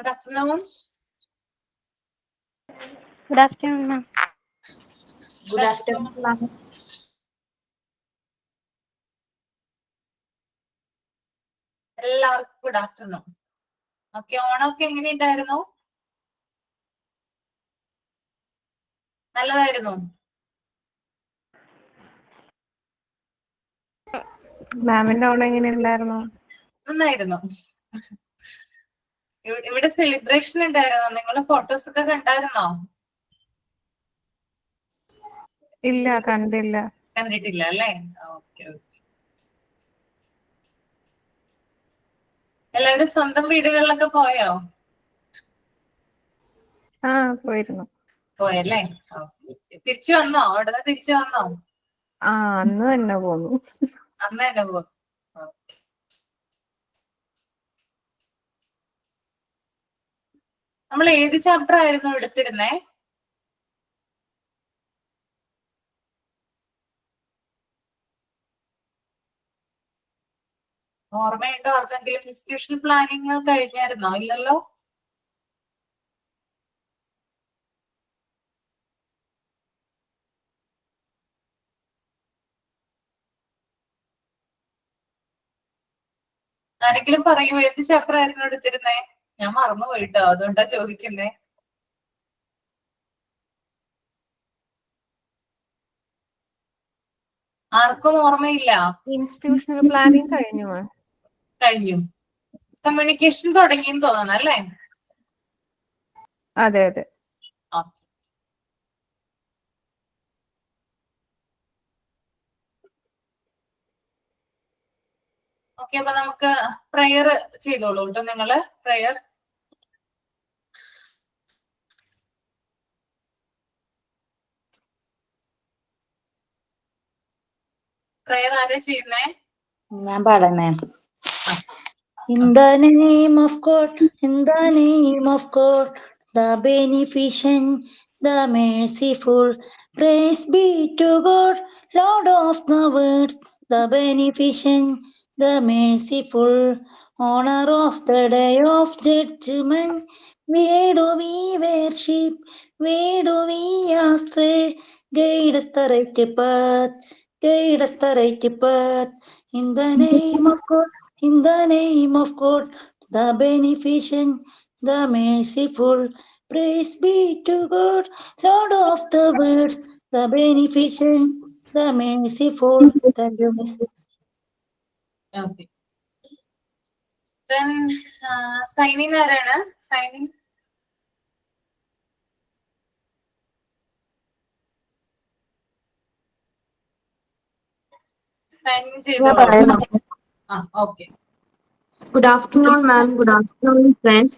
Good afternoon. Good afternoon, ma'am. Good afternoon, ma'am. എല്ലാവർക്കും good afternoon. Okay, ഓണമൊക്കെ എങ്ങനെയുണ്ടായിരുന്നു? നല്ലതായിരുന്നു. മാമിന്റെ ഓണം എങ്ങനെയുണ്ടായിരുന്നു? നന്നായിരുന്നു. ഇവിടെ സെലിബ്രേഷൻ ഉണ്ടായിരുന്നോ? നിങ്ങളുടെ ഫോട്ടോസ് ഒക്കെ കണ്ടായിരുന്നോ? ഇല്ല, കണ്ടില്ല. കണ്ടിട്ടില്ല അല്ലേ? Okay okay. എല്ലാവരും സ്വന്തം വീടുകളിലൊക്കെ പോയോ? പോയിരുന്നു. പോയല്ലേ? തിരിച്ചു വന്നോ? അവിടെ നിന്ന് തിരിച്ചു വന്നോ? അന്ന് തന്നെ പോന്നു. അന്ന് തന്നെ പോന്നു. നമ്മൾ ഏത് ചാപ്റ്റർ ആയിരുന്നു എടുത്തിരുന്നേ? ഓർമ്മയുണ്ടോ? ആർക്കെങ്കിലും ഇൻസ്റ്റിറ്റ്യൂഷണൽ പ്ലാനിങ് കഴിഞ്ഞായിരുന്നോ? ഇല്ലല്ലോ. ആരെങ്കിലും പറയൂ, ഏത് ചാപ്റ്റർ ആയിരുന്നു എടുത്തിരുന്നേ? ഞാൻ മറന്നുപോയിട്ടോ, അതുകൊണ്ടാ ചോദിക്കുന്നേ. ആർക്കും ഓർമ്മയില്ല? ഇൻസ്റ്റിറ്റ്യൂഷണൽ പ്ലാനിങ് കഴിഞ്ഞു. കഴിഞ്ഞു. കമ്മ്യൂണിക്കേഷൻ തുടങ്ങിയെന്ന് തോന്നണം അല്ലേ? അതെ അതെ. ഓക്കെ, അപ്പൊ നമുക്ക് പ്രയർ ചെയ്തോളൂ കേട്ടോ. നിങ്ങള് പ്രയർ ആരാ ചെയ്യുന്നേ? ഞാൻ പാടാം മാം. In the name of God, in the name of God, the beneficent, the merciful, praise be to God, Lord of the world, the beneficent, the merciful, honor of the day of judgment. Where do we worship? Where do we astray? Guide us the right path, guide us the right path. In the name of God, in the name of God, the beneficent, the merciful, praise be to God, Lord of the worlds, the beneficent, the merciful. Thank you, Miss. Okay. Then signing ആരാണ്? Signing. Signing ചെയ്തോളൂ. Okay. Good afternoon, ma'am. Good afternoon, friends.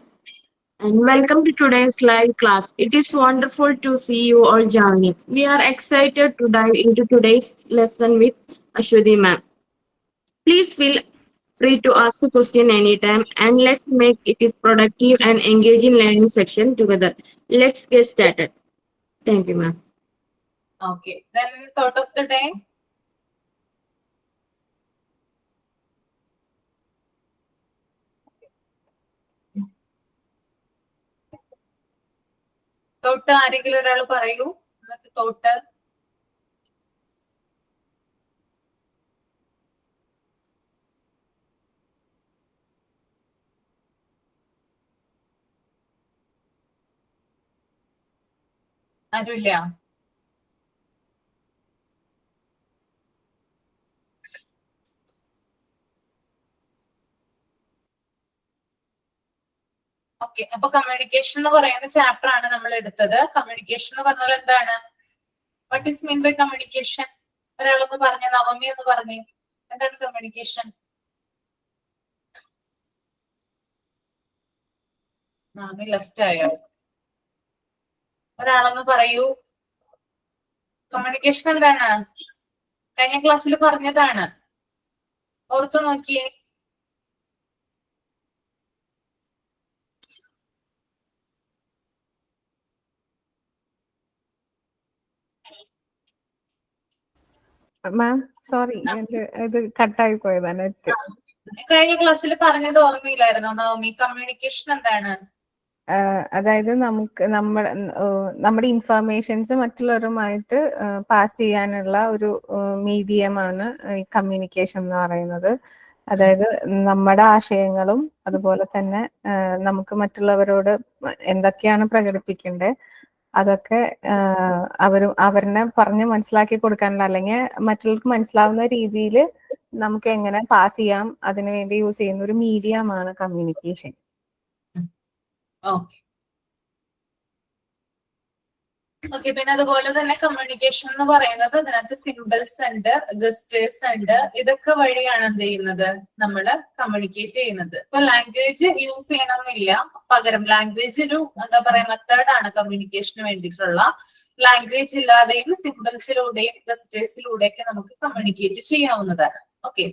And welcome to today's live class. It is wonderful to see you all joining. We are excited to dive into today's lesson with Ashwati ma'am. Please feel free to ask a question anytime and let's make it a productive and engaging learning section together. Let's get started. Thank you, ma'am. Okay. Then thought of the day. Thought ആരെങ്കിലും ഒരാൾ പറയൂ. എന്നിട്ട് thought ആരുമില്ല. Okay, അപ്പൊ communication എന്ന് പറയുന്ന chapter ആണ് നമ്മൾ എടുത്തത്. കമ്മ്യൂണിക്കേഷൻ എന്ന് പറഞ്ഞാൽ എന്താണ്? What is mean by communication? ഒരാളൊന്ന് പറഞ്ഞേ, നവമി എന്ന് പറഞ്ഞേ, എന്താണ് കമ്മ്യൂണിക്കേഷൻ? നവമി ലെഫ്റ്റ് ആയോ? ഒരാളൊന്ന് പറയൂ, കമ്മ്യൂണിക്കേഷൻ എന്താണ്? കഴിഞ്ഞ ക്ലാസ്സിൽ പറഞ്ഞതാണ്, ഓർത്തു നോക്കിയേ. മാം സോറി, ഇത് കട്ടായി പോയതാണ്. കഴിഞ്ഞ ക്ലാസ്സിൽ പറഞ്ഞത് ഓർമ്മയില്ലായിരുന്നോ നവമി? കമ്മ്യൂണിക്കേഷൻ എന്താണ്? അതായത് നമുക്ക് നമ്മുടെ ഇൻഫർമേഷൻസ് മറ്റുള്ളവരുമായിട്ട് പാസ് ചെയ്യാനുള്ള ഒരു മീഡിയമാണ് ഈ കമ്മ്യൂണിക്കേഷൻ എന്ന് പറയുന്നത്. അതായത് നമ്മുടെ ആശയങ്ങളും അതുപോലെ തന്നെ നമുക്ക് മറ്റുള്ളവരോട് എന്തൊക്കെയാണ് പ്രകടിപ്പിക്കേണ്ടത് അതൊക്കെ അവരെ പറഞ്ഞ് മനസ്സിലാക്കി കൊടുക്കാനുള്ള, അല്ലെങ്കിൽ മറ്റുള്ളവർക്ക് മനസ്സിലാവുന്ന രീതിയിൽ നമുക്ക് എങ്ങനെ പാസ് ചെയ്യാം അതിനുവേണ്ടി യൂസ് ചെയ്യുന്ന ഒരു മീഡിയമാണ് കമ്മ്യൂണിക്കേഷൻ. ഓക്കെ. പിന്നെ അതുപോലെ തന്നെ കമ്മ്യൂണിക്കേഷൻ എന്ന് പറയുന്നത് അതിനകത്ത് സിമ്പിൾസ് ഉണ്ട്, ഗസ്റ്റേഴ്സ് ഉണ്ട്. ഇതൊക്കെ വഴിയാണ് എന്ത് ചെയ്യുന്നത്, നമ്മള് കമ്മ്യൂണിക്കേറ്റ് ചെയ്യുന്നത്. ഇപ്പൊ ലാംഗ്വേജ് യൂസ് ചെയ്യണമെന്നില്ല, പകരം ലാംഗ്വേജ് ഒരു എന്താ പറയാ മെത്തേഡാണ് കമ്മ്യൂണിക്കേഷന് വേണ്ടിയിട്ടുള്ള. ലാംഗ്വേജ് ഇല്ലാതെയും സിമ്പിൾസിലൂടെയും ഗസ്റ്റേഴ്സിലൂടെയൊക്കെ നമുക്ക് കമ്മ്യൂണിക്കേറ്റ് ചെയ്യാവുന്നതാണ്. ഓക്കെ.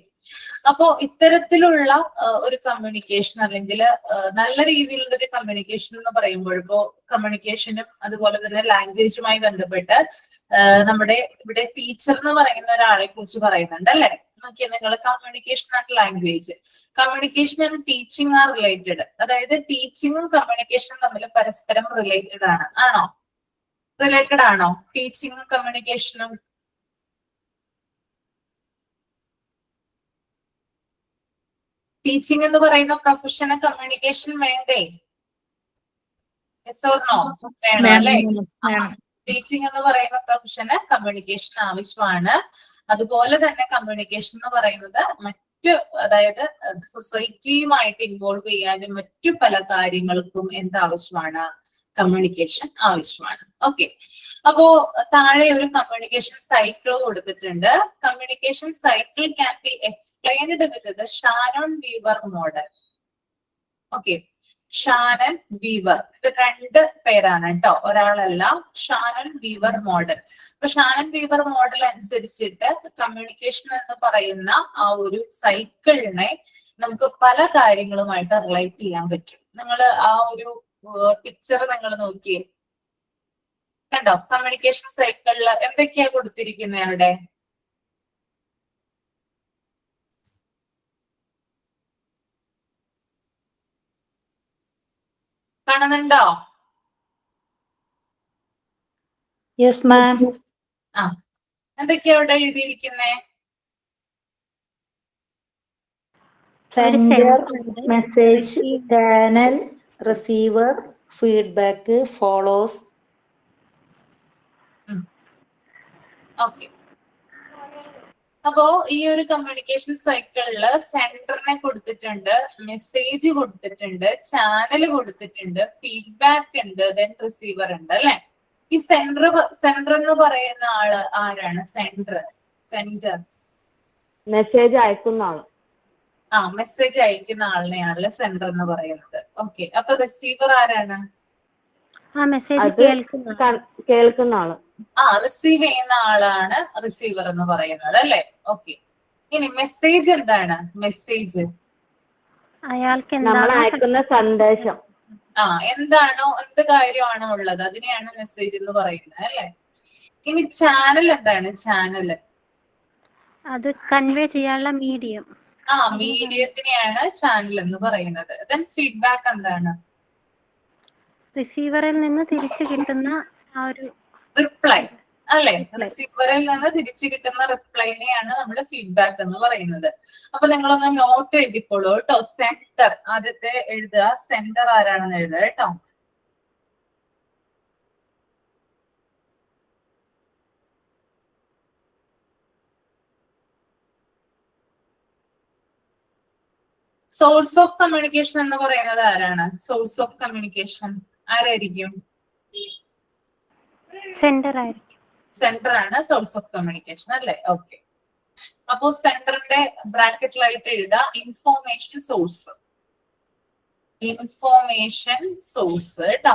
അപ്പോ ഇത്തരത്തിലുള്ള ഒരു കമ്മ്യൂണിക്കേഷൻ അല്ലെങ്കിൽ നല്ല രീതിയിലുള്ള ഒരു കമ്മ്യൂണിക്കേഷൻ എന്ന് പറയുമ്പോൾ, ഇപ്പോ കമ്മ്യൂണിക്കേഷനും അതുപോലെ തന്നെ ലാംഗ്വേജുമായി ബന്ധപ്പെട്ട് നമ്മുടെ ഇവിടെ ടീച്ചർ എന്ന് പറയുന്ന ഒരാളെ കുറിച്ച് പറയുന്നുണ്ട് അല്ലെ. നോക്കിയാ നിങ്ങൾ, communication and language, communication and teaching are related. അതായത് ടീച്ചിങ്ങും കമ്മ്യൂണിക്കേഷനും തമ്മിൽ പരസ്പരം റിലേറ്റഡ് ആണ്. ആണോ? റിലേറ്റഡ് ആണോ ടീച്ചിങ്ങും കമ്മ്യൂണിക്കേഷനും? ടീച്ചിങ് എന്ന് പറയുന്ന പ്രൊഫഷന് കമ്മ്യൂണിക്കേഷൻ വേണ്ടേ? Yes or no? വേണം അല്ലെ. ടീച്ചിങ് എന്ന് പറയുന്ന പ്രൊഫഷന് കമ്മ്യൂണിക്കേഷൻ ആവശ്യമാണ്. അതുപോലെ തന്നെ കമ്മ്യൂണിക്കേഷൻ എന്ന് പറയുന്നത് അതായത് സൊസൈറ്റിയുമായിട്ട് ഇൻവോൾവ് ചെയ്യാനും മറ്റു പല കാര്യങ്ങൾക്കും എന്താവശ്യമാണ്, കമ്മ്യൂണിക്കേഷൻ ആവശ്യമാണ്. ഓക്കെ. അപ്പോ താഴെ ഒരു കമ്മ്യൂണിക്കേഷൻ സൈക്കിൾ കൊടുത്തിട്ടുണ്ട്. Communication cycle can be explained with the Shannon weaver model. Okay. Shannon weaver, ഇത് രണ്ട് പേരാണ് കേട്ടോ, ഒരാളല്ല. Shannon weaver model. അപ്പൊ ഷാനൻ വീവർ മോഡൽ അനുസരിച്ചിട്ട് കമ്മ്യൂണിക്കേഷൻ എന്ന് പറയുന്ന ആ ഒരു സൈക്കിളിനെ നമുക്ക് പല കാര്യങ്ങളുമായിട്ട് റിലേറ്റ് ചെയ്യാൻ പറ്റും. നിങ്ങൾ ആ ഒരു പിക്ചർ നിങ്ങൾ നോക്കിയേ, കണ്ടോ? കമ്മ്യൂണിക്കേഷൻ സൈക്കിളിൽ എന്തൊക്കെയാ കൊടുത്തിരിക്കുന്നത് അവിടെ? കാണുന്നുണ്ടോ? Yes ma'am. എന്തൊക്കെയാ അവിടെ എഴുതിയിരിക്കുന്നേ? Sender, message, channel, receiver, feedback, follows. Okay. അപ്പോ ഈ ഒരു കമ്മ്യൂണിക്കേഷൻ സൈക്കിളില് സെൻഡറിനെ കൊടുത്തിട്ടുണ്ട്, മെസ്സേജ് കൊടുത്തിട്ടുണ്ട്, ചാനൽ കൊടുത്തിട്ടുണ്ട്, ഫീഡ്ബാക്ക് ഉണ്ട്, ദെൻ റിസീവർ ഉണ്ട് അല്ലെ. ഈ സെൻഡർ എന്ന് പറയുന്ന ആള് ആരാണ്? സെൻഡർ മെസ്സേജ് അയക്കുന്ന ആള്. മെസ്സേജ് അയക്കുന്ന ആളിനെയാണല്ലോ സെൻഡർ എന്ന് പറയുന്നത്. ഓക്കെ. അപ്പൊ റിസീവർ ആരാണ്? കേൾക്കുന്ന ആള്. റിസീവ് ചെയ്യുന്ന ആളാണ് റിസീവർ എന്ന് പറയുന്നത് അല്ലെ. ഓക്കെ. ഇനി മെസ്സേജ് എന്താണ്? മെസ്സേജ് നമ്മൾ അയക്കുന്ന സന്ദേശം. എന്താണോ, എന്ത് കാര്യമാണോ ഉള്ളത് അതിനെയാണ് മെസ്സേജ് എന്ന് പറയുന്നത് അല്ലെ. ഇനി ചാനൽ എന്താണ്? ചാനൽ അത് കൺവേ ചെയ്യാനുള്ള മീഡിയം. മീഡിയത്തിനെയാണ് ചാനൽ എന്ന് പറയുന്നത്. ദെൻ ഫീഡ്ബാക്ക് എന്താണ്? റിസീവറിൽ നിന്ന് തിരിച്ചു കിട്ടുന്ന ആ ഒരു റിപ്ലൈ അല്ലെ. റിസീവറിൽ നിന്ന് തിരിച്ചു കിട്ടുന്ന റിപ്ലൈനെയാണ് നമ്മൾ ഫീഡ്ബാക്ക് എന്ന് പറയുന്നത്. അപ്പൊ നിങ്ങളൊന്ന് നോട്ട് എഴുതിക്കോളൂ കേട്ടോ. സെന്റർ ആദ്യത്തെ എഴുതുക, സെന്റർ ആരാണെന്ന് എഴുതുക കേട്ടോ. സോഴ്സ് ഓഫ് കമ്മ്യൂണിക്കേഷൻ എന്ന് പറയുന്നത് ആരാണ്? സോഴ്സ് ഓഫ് കമ്മ്യൂണിക്കേഷൻ ആരായിരിക്കും? സെന്റർ ആയിരിക്കും. സെന്റർ ആണ് സോഴ്സ് ഓഫ് കമ്മ്യൂണിക്കേഷൻ അല്ലെ. ഓക്കെ. അപ്പോ സെന്ററിന്റെ ബ്രാക്കറ്റിലായിട്ട് എഴുതാ ഇൻഫോർമേഷൻ സോഴ്സ്. ഇൻഫോർമേഷൻ സോഴ്സ് കേട്ടോ.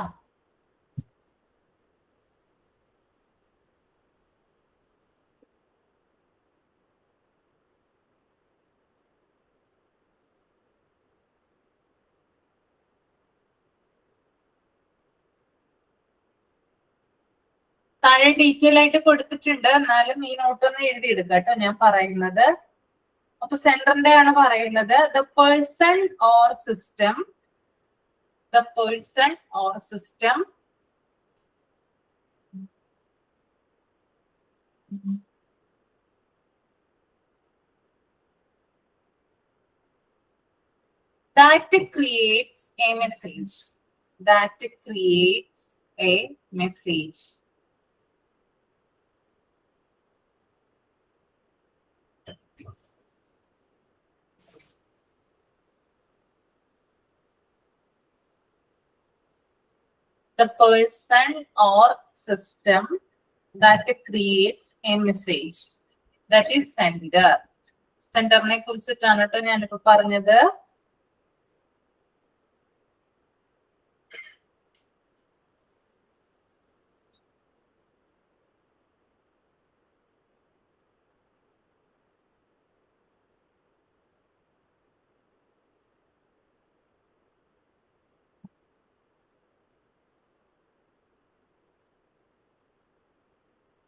താഴെ ഡീറ്റെയിൽ ആയിട്ട് കൊടുത്തിട്ടുണ്ട്, എന്നാലും ഈ നോട്ടൊന്ന് എഴുതിയെടുക്കുക കേട്ടോ ഞാൻ പറയുന്നത്. അപ്പൊ സെന്ററിന്റെ ആണ് പറയുന്നത്, the person or system the person or system that creates a message. That creates a message. The person or system that creates a message. That is sender. സെന്ററിനെ കുറിച്ചിട്ടാണ് കേട്ടോ ഞാനിപ്പോ പറഞ്ഞത്.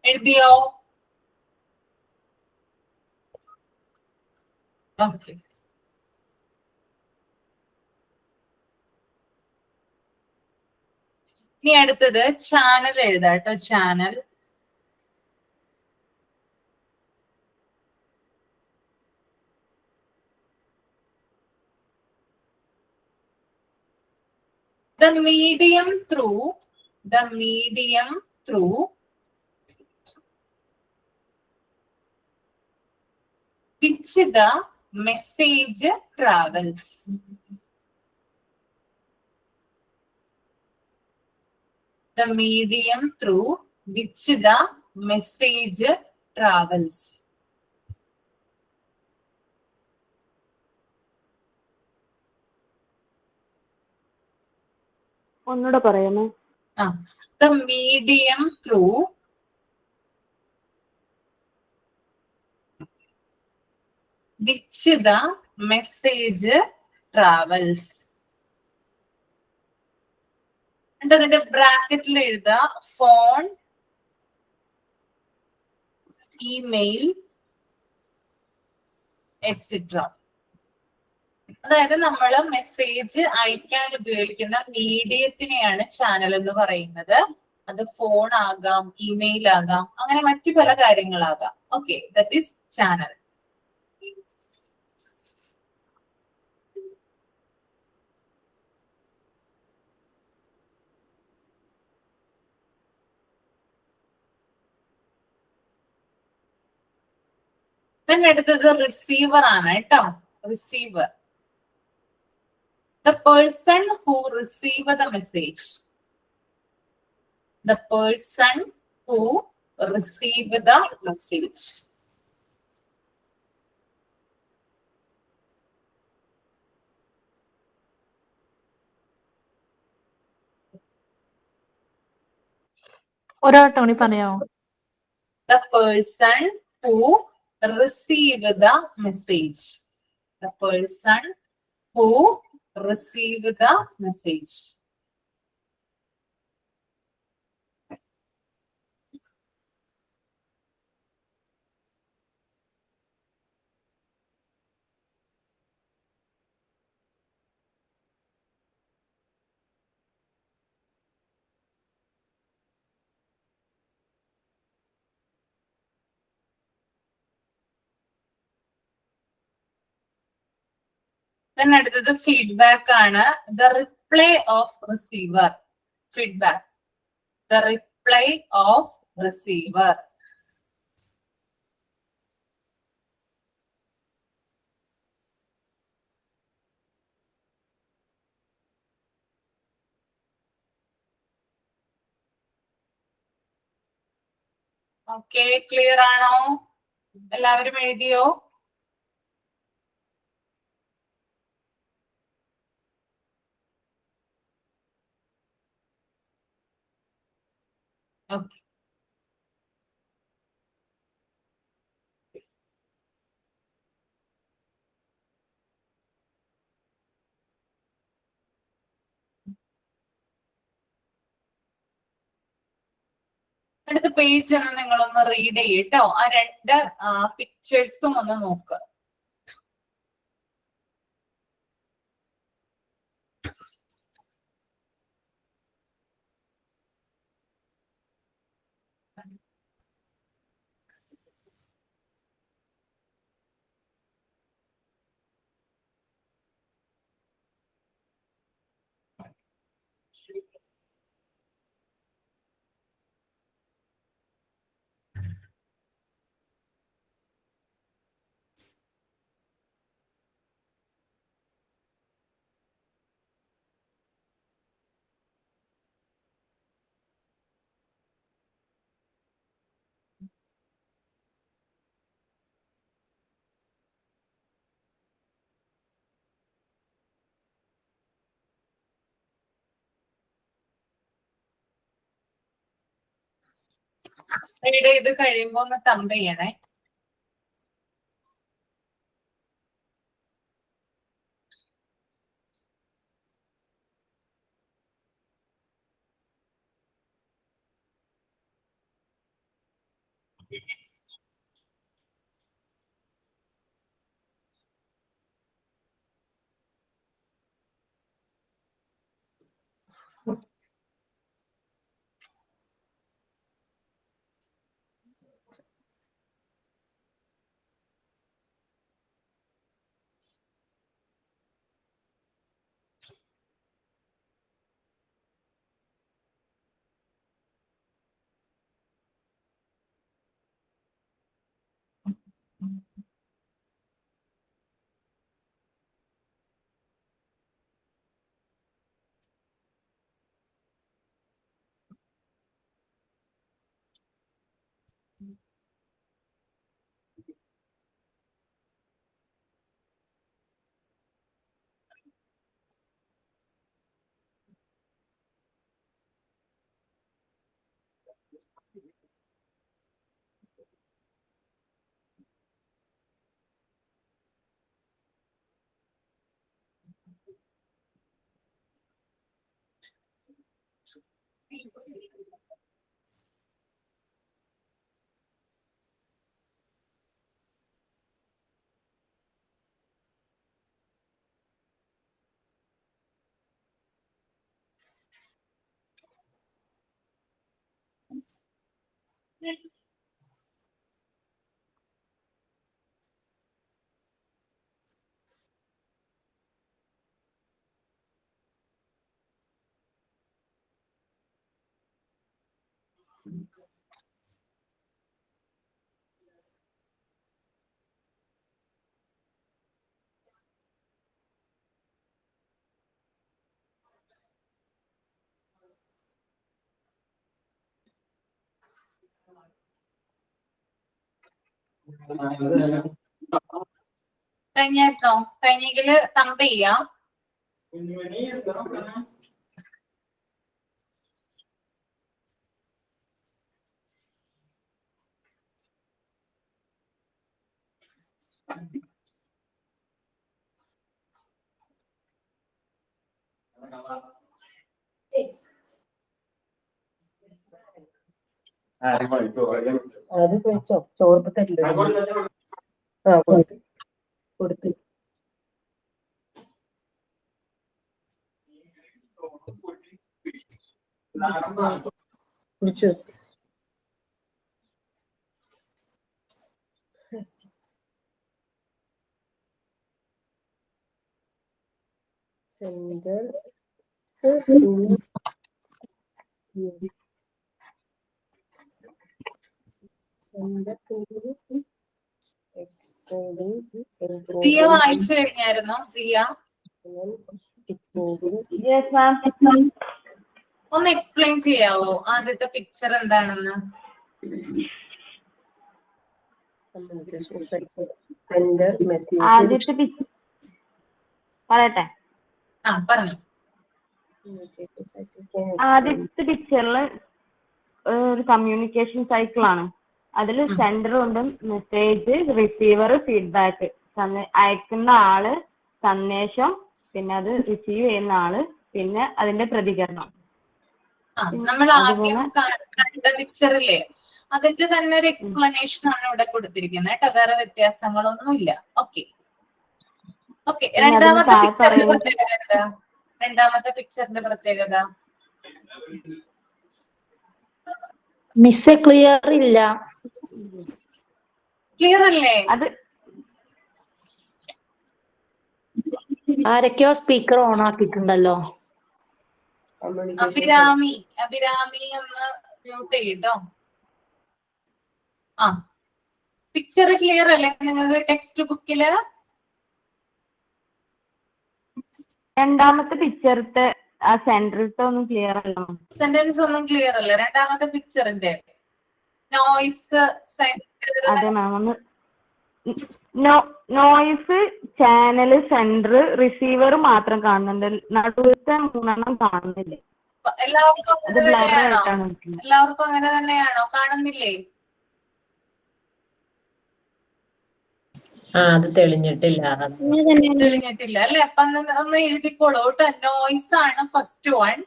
എഴുതിയോ? ഓക്കെ. ഇനി അടുത്തത് ചാനൽ എഴുതാട്ടോ. Channel. The medium through which the message travels. The medium through which the message travels. ഒന്നുകൂടെ പറയാമോ? The medium through which the message travels. അതിന്റെ ബ്രാക്കറ്റിൽ എഴുതാ ഫോൺ, ഇമെയിൽ, എക്സെട്ര. അതായത് നമ്മൾ മെസ്സേജ് അയക്കാൻ ഉപയോഗിക്കുന്ന മീഡിയത്തിനെയാണ് ചാനൽ എന്ന് പറയുന്നത്. അത് ഫോൺ ആകാം, ഇമെയിൽ ആകാം, അങ്ങനെ മറ്റു പല കാര്യങ്ങളാകാം. Okay, that is channel. അടുത്തത് റിസീവർ ആണ് കേട്ടോ. Receiver. The person who receive the message. The person who receive the message. ഒരാട്ടോണി പറയാമോ? The person who receive the message. The person who receive the message. Then അടുത്തത് feedback ആണ്. The reply of receiver. Feedback. The reply of receiver. Okay, clear ആണോ? എല്ലാവരും എഴുതിയോ? Okay. അടുത്ത page ഒന്ന് നിങ്ങളൊന്ന് read ചെയ്യട്ടോ. ആ രണ്ട് പിക്ചേഴ്സും ഒന്ന് നോക്കുക. റീഡ് ചെയ്ത് കഴിയുമ്പോ ഒന്ന് തമ്പ് ചെയ്യണേ. കഴിഞ്ഞായിരുന്നോ? കഴിഞ്ഞെങ്കില് തമ്പ് ചെയ്യാം. അത് കഴിച്ചോ? ചോറ് തരില്ല. കൊടുത്ത് കുടിച്ചു. സെന്റർ സിയ വായിച്ചു കഴിഞ്ഞായിരുന്നോ? സിയ ഒന്ന് എക്സ്പ്ലെയിൻ ചെയ്യാവോ ആദ്യത്തെ പിക്ചർ എന്താണെന്ന്? ആദ്യത്തെ പറയട്ടെ. പറഞ്ഞു. ആദ്യത്തെ പിക്ചറിൽ ഒരു കമ്മ്യൂണിക്കേഷൻ സൈക്കിൾ ആണ്. അതിൽ സെൻഡർ ഉണ്ട്, മെസ്സേജ്, റിസീവർ, ഫീഡ്ബാക്ക്. അയക്കുന്ന ആള്, സന്ദേശം, പിന്നെ അത് റിസീവ് ചെയ്യുന്ന ആള്, പിന്നെ അതിന്റെ പ്രതികരണം. നമ്മൾ ആദ്യം കണ്ട പിക്ചറില്ലേ, അതിന്റെ തന്നെ ഒരു എക്സ്പ്ലനേഷൻ ആണ് ഇവിടെ കൊടുത്തിരിക്കുന്നത് കേട്ടോ. വേറെ വ്യത്യാസങ്ങളൊന്നുമില്ല. ഓക്കെ. രണ്ടാമത്തെ പിക്ചറിന്റെ പ്രത്യേകത എന്താ? രണ്ടാമത്തെ പിക്ചറിന്റെ പ്രത്യേകത മിസ് ക്ലിയർ ഇല്ല. ക്ലിയർ അല്ലേ? അത് ആരൊക്കെയോ സ്പീക്കർ ഓൺ ആക്കിയിട്ടുണ്ടല്ലോ. അഭിരാമി ഒന്ന് മ്യൂട്ട് ചെയ്യട്ടോ. പിക്ചർ ക്ലിയർ അല്ലേ നിങ്ങൾക്ക് ടെക്സ്റ്റ് ബുക്കില്? രണ്ടാമത്തെ പിക്ചറിന്റെ ആ സെന്ററിലത്തെ ഒന്നും ക്ലിയർ അല്ല. സെന്റൻസ് ഒന്നും ക്ലിയർ അല്ല രണ്ടാമത്തെ പിക്ചറിന്റെ. നോയ്സ്, അതെ മാം. ഒന്ന് നോയ്സ്, ചാനല്, സെന്റർ, റിസീവർ മാത്രം കാണുന്നുണ്ട്. നടുവത്തെ 3 കാണുന്നില്ല. എല്ലാവർക്കും അങ്ങനെ തന്നെയാണോ? കാണുന്നില്ലേ? അത് തെളിഞ്ഞിട്ടില്ല. അങ്ങനെ തന്നെയാണ്. തെളിഞ്ഞിട്ടില്ല അല്ലെ? അപ്പൊ ഒന്ന് എഴുതിക്കോളൂ കേട്ടോ. നോയ്സ് ആണ് ഫസ്റ്റ് വൺ.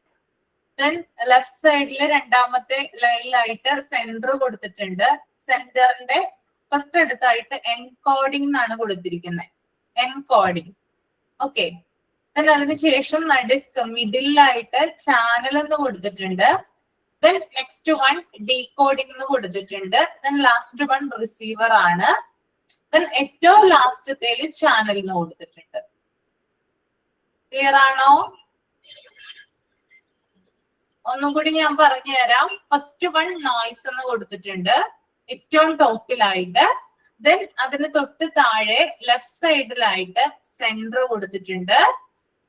ദെൻ ലെഫ്റ്റ് സൈഡില് രണ്ടാമത്തെ ലൈനിലായിട്ട് സെന്റർ കൊടുത്തിട്ടുണ്ട്. സെന്ററിന്റെ തൊട്ടടുത്തായിട്ട് എൻകോഡിംഗ് എന്നാണ് കൊടുത്തിരിക്കുന്നത്. എൻകോഡിംഗ്. ഓക്കെ. ദെൻ അതിനുശേഷം നടുക്ക് മിഡിലായിട്ട് ചാനൽ എന്ന് കൊടുത്തിട്ടുണ്ട്. ദെൻ നെക്സ്റ്റ് വൺ ഡീകോഡിംഗ് എന്ന് കൊടുത്തിട്ടുണ്ട്. ദെൻ ലാസ്റ്റ് വൺ റിസീവർ ആണ്. ദെൻ ഏറ്റവും ലാസ്റ്റത്തേല് ചാനൽ എന്ന് കൊടുത്തിട്ടുണ്ട്. ക്ലിയർ ആണോ? ഒന്നും കൂടി ഞാൻ പറഞ്ഞു തരാം. ഫസ്റ്റ് വൺ നോയ്സ് എന്ന് കൊടുത്തിട്ടുണ്ട് ഏറ്റവും ടോപ്പിലായിട്ട്. ദെൻ അതിന് തൊട്ട് താഴെ ലെഫ്റ്റ് സൈഡിലായിട്ട് സെന്റർ കൊടുത്തിട്ടുണ്ട്.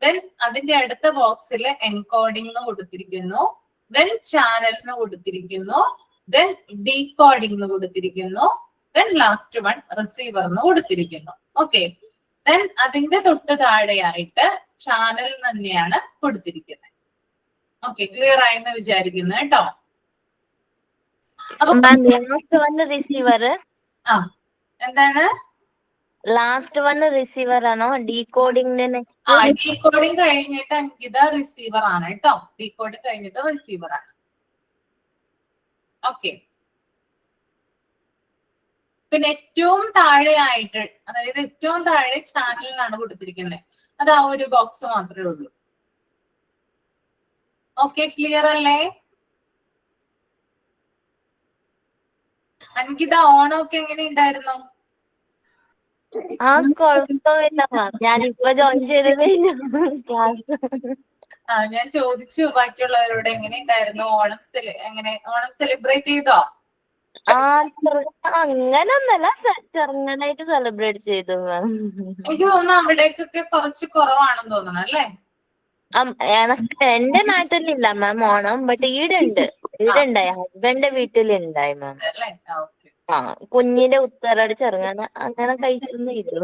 ദെൻ അതിന്റെ അടുത്ത ബോക്സിൽ എൻകോഡിംഗ് എന്ന് കൊടുത്തിരിക്കുന്നു. ദെൻ ചാനൽ എന്ന് കൊടുത്തിരിക്കുന്നു. ദെൻ ഡീകോഡിംഗ് എന്ന് കൊടുത്തിരിക്കുന്നു. ദെൻ ലാസ്റ്റ് വൺ റിസീവർ എന്ന് കൊടുത്തിരിക്കുന്നു. ഓക്കെ. ദെൻ അതിന്റെ തൊട്ട് താഴെയായിട്ട് ചാനൽ തന്നെയാണ് കൊടുത്തിരിക്കുന്നത്. ഓക്കെ, ക്ലിയർ ആയെന്ന് വിചാരിക്കുന്നു കേട്ടോ. അപ്പൊ ലാസ്റ്റ് വൺ റിസീവർ. എന്താണ് ലാസ്റ്റ് വൺ റിസീവർ ആണോ? ഡീകോഡിംഗ് ഡീകോഡിംഗ് കഴിഞ്ഞിട്ട് അങ്കിത റിസീവർ ആണ് കേട്ടോ. ഡീകോഡിംഗ് കഴിഞ്ഞിട്ട് റിസീവർ ആണ്. ഓക്കെ. പിന്നെ ഏറ്റവും താഴെയായിട്ട്, അതായത് ഏറ്റവും താഴെ ചാനലിനാണ് കൊടുത്തിരിക്കുന്നത്. അത് ആ ഒരു ബോക്സ് മാത്രമേ ഉള്ളൂ. ഓക്കെ, ക്ലിയർ അല്ലേ? അൻകിത ഓണമൊക്കെ എങ്ങനെ ഉണ്ടായിരുന്നു? കുഴപ്പമില്ല മാം, ഞാനിപ്പോ ജോയിൻ ചെയ്തതേ ക്ലാസ്. ഞാൻ ചോദിച്ചു ബാക്കിയുള്ളവരോട് എങ്ങനെ ഉണ്ടായിരുന്നു ഓണം, ഓണം സെലിബ്രേറ്റ് ചെയ്തോ? അങ്ങനൊന്നല്ല, ചെറുങ്ങനായിട്ട് സെലിബ്രേറ്റ് ചെയ്തു മാം. എനിക്ക് തോന്നുന്നു അവിടേക്കൊക്കെ കുറച്ച് കുറവാണെന്ന് തോന്നണം അല്ലേ? എന്റെ നാട്ടിലില്ല മാം ഓണം, ബട്ട് ഈടുണ്ട്. ഈടുണ്ടായി, ഹസ്ബൻഡിന്റെ വീട്ടിലുണ്ടായി മാം. കുഞ്ഞിന്റെ ഉത്തരട് ചെറുങ്ങനെ അങ്ങനെ കഴിച്ചൊന്നും ഇല്ല.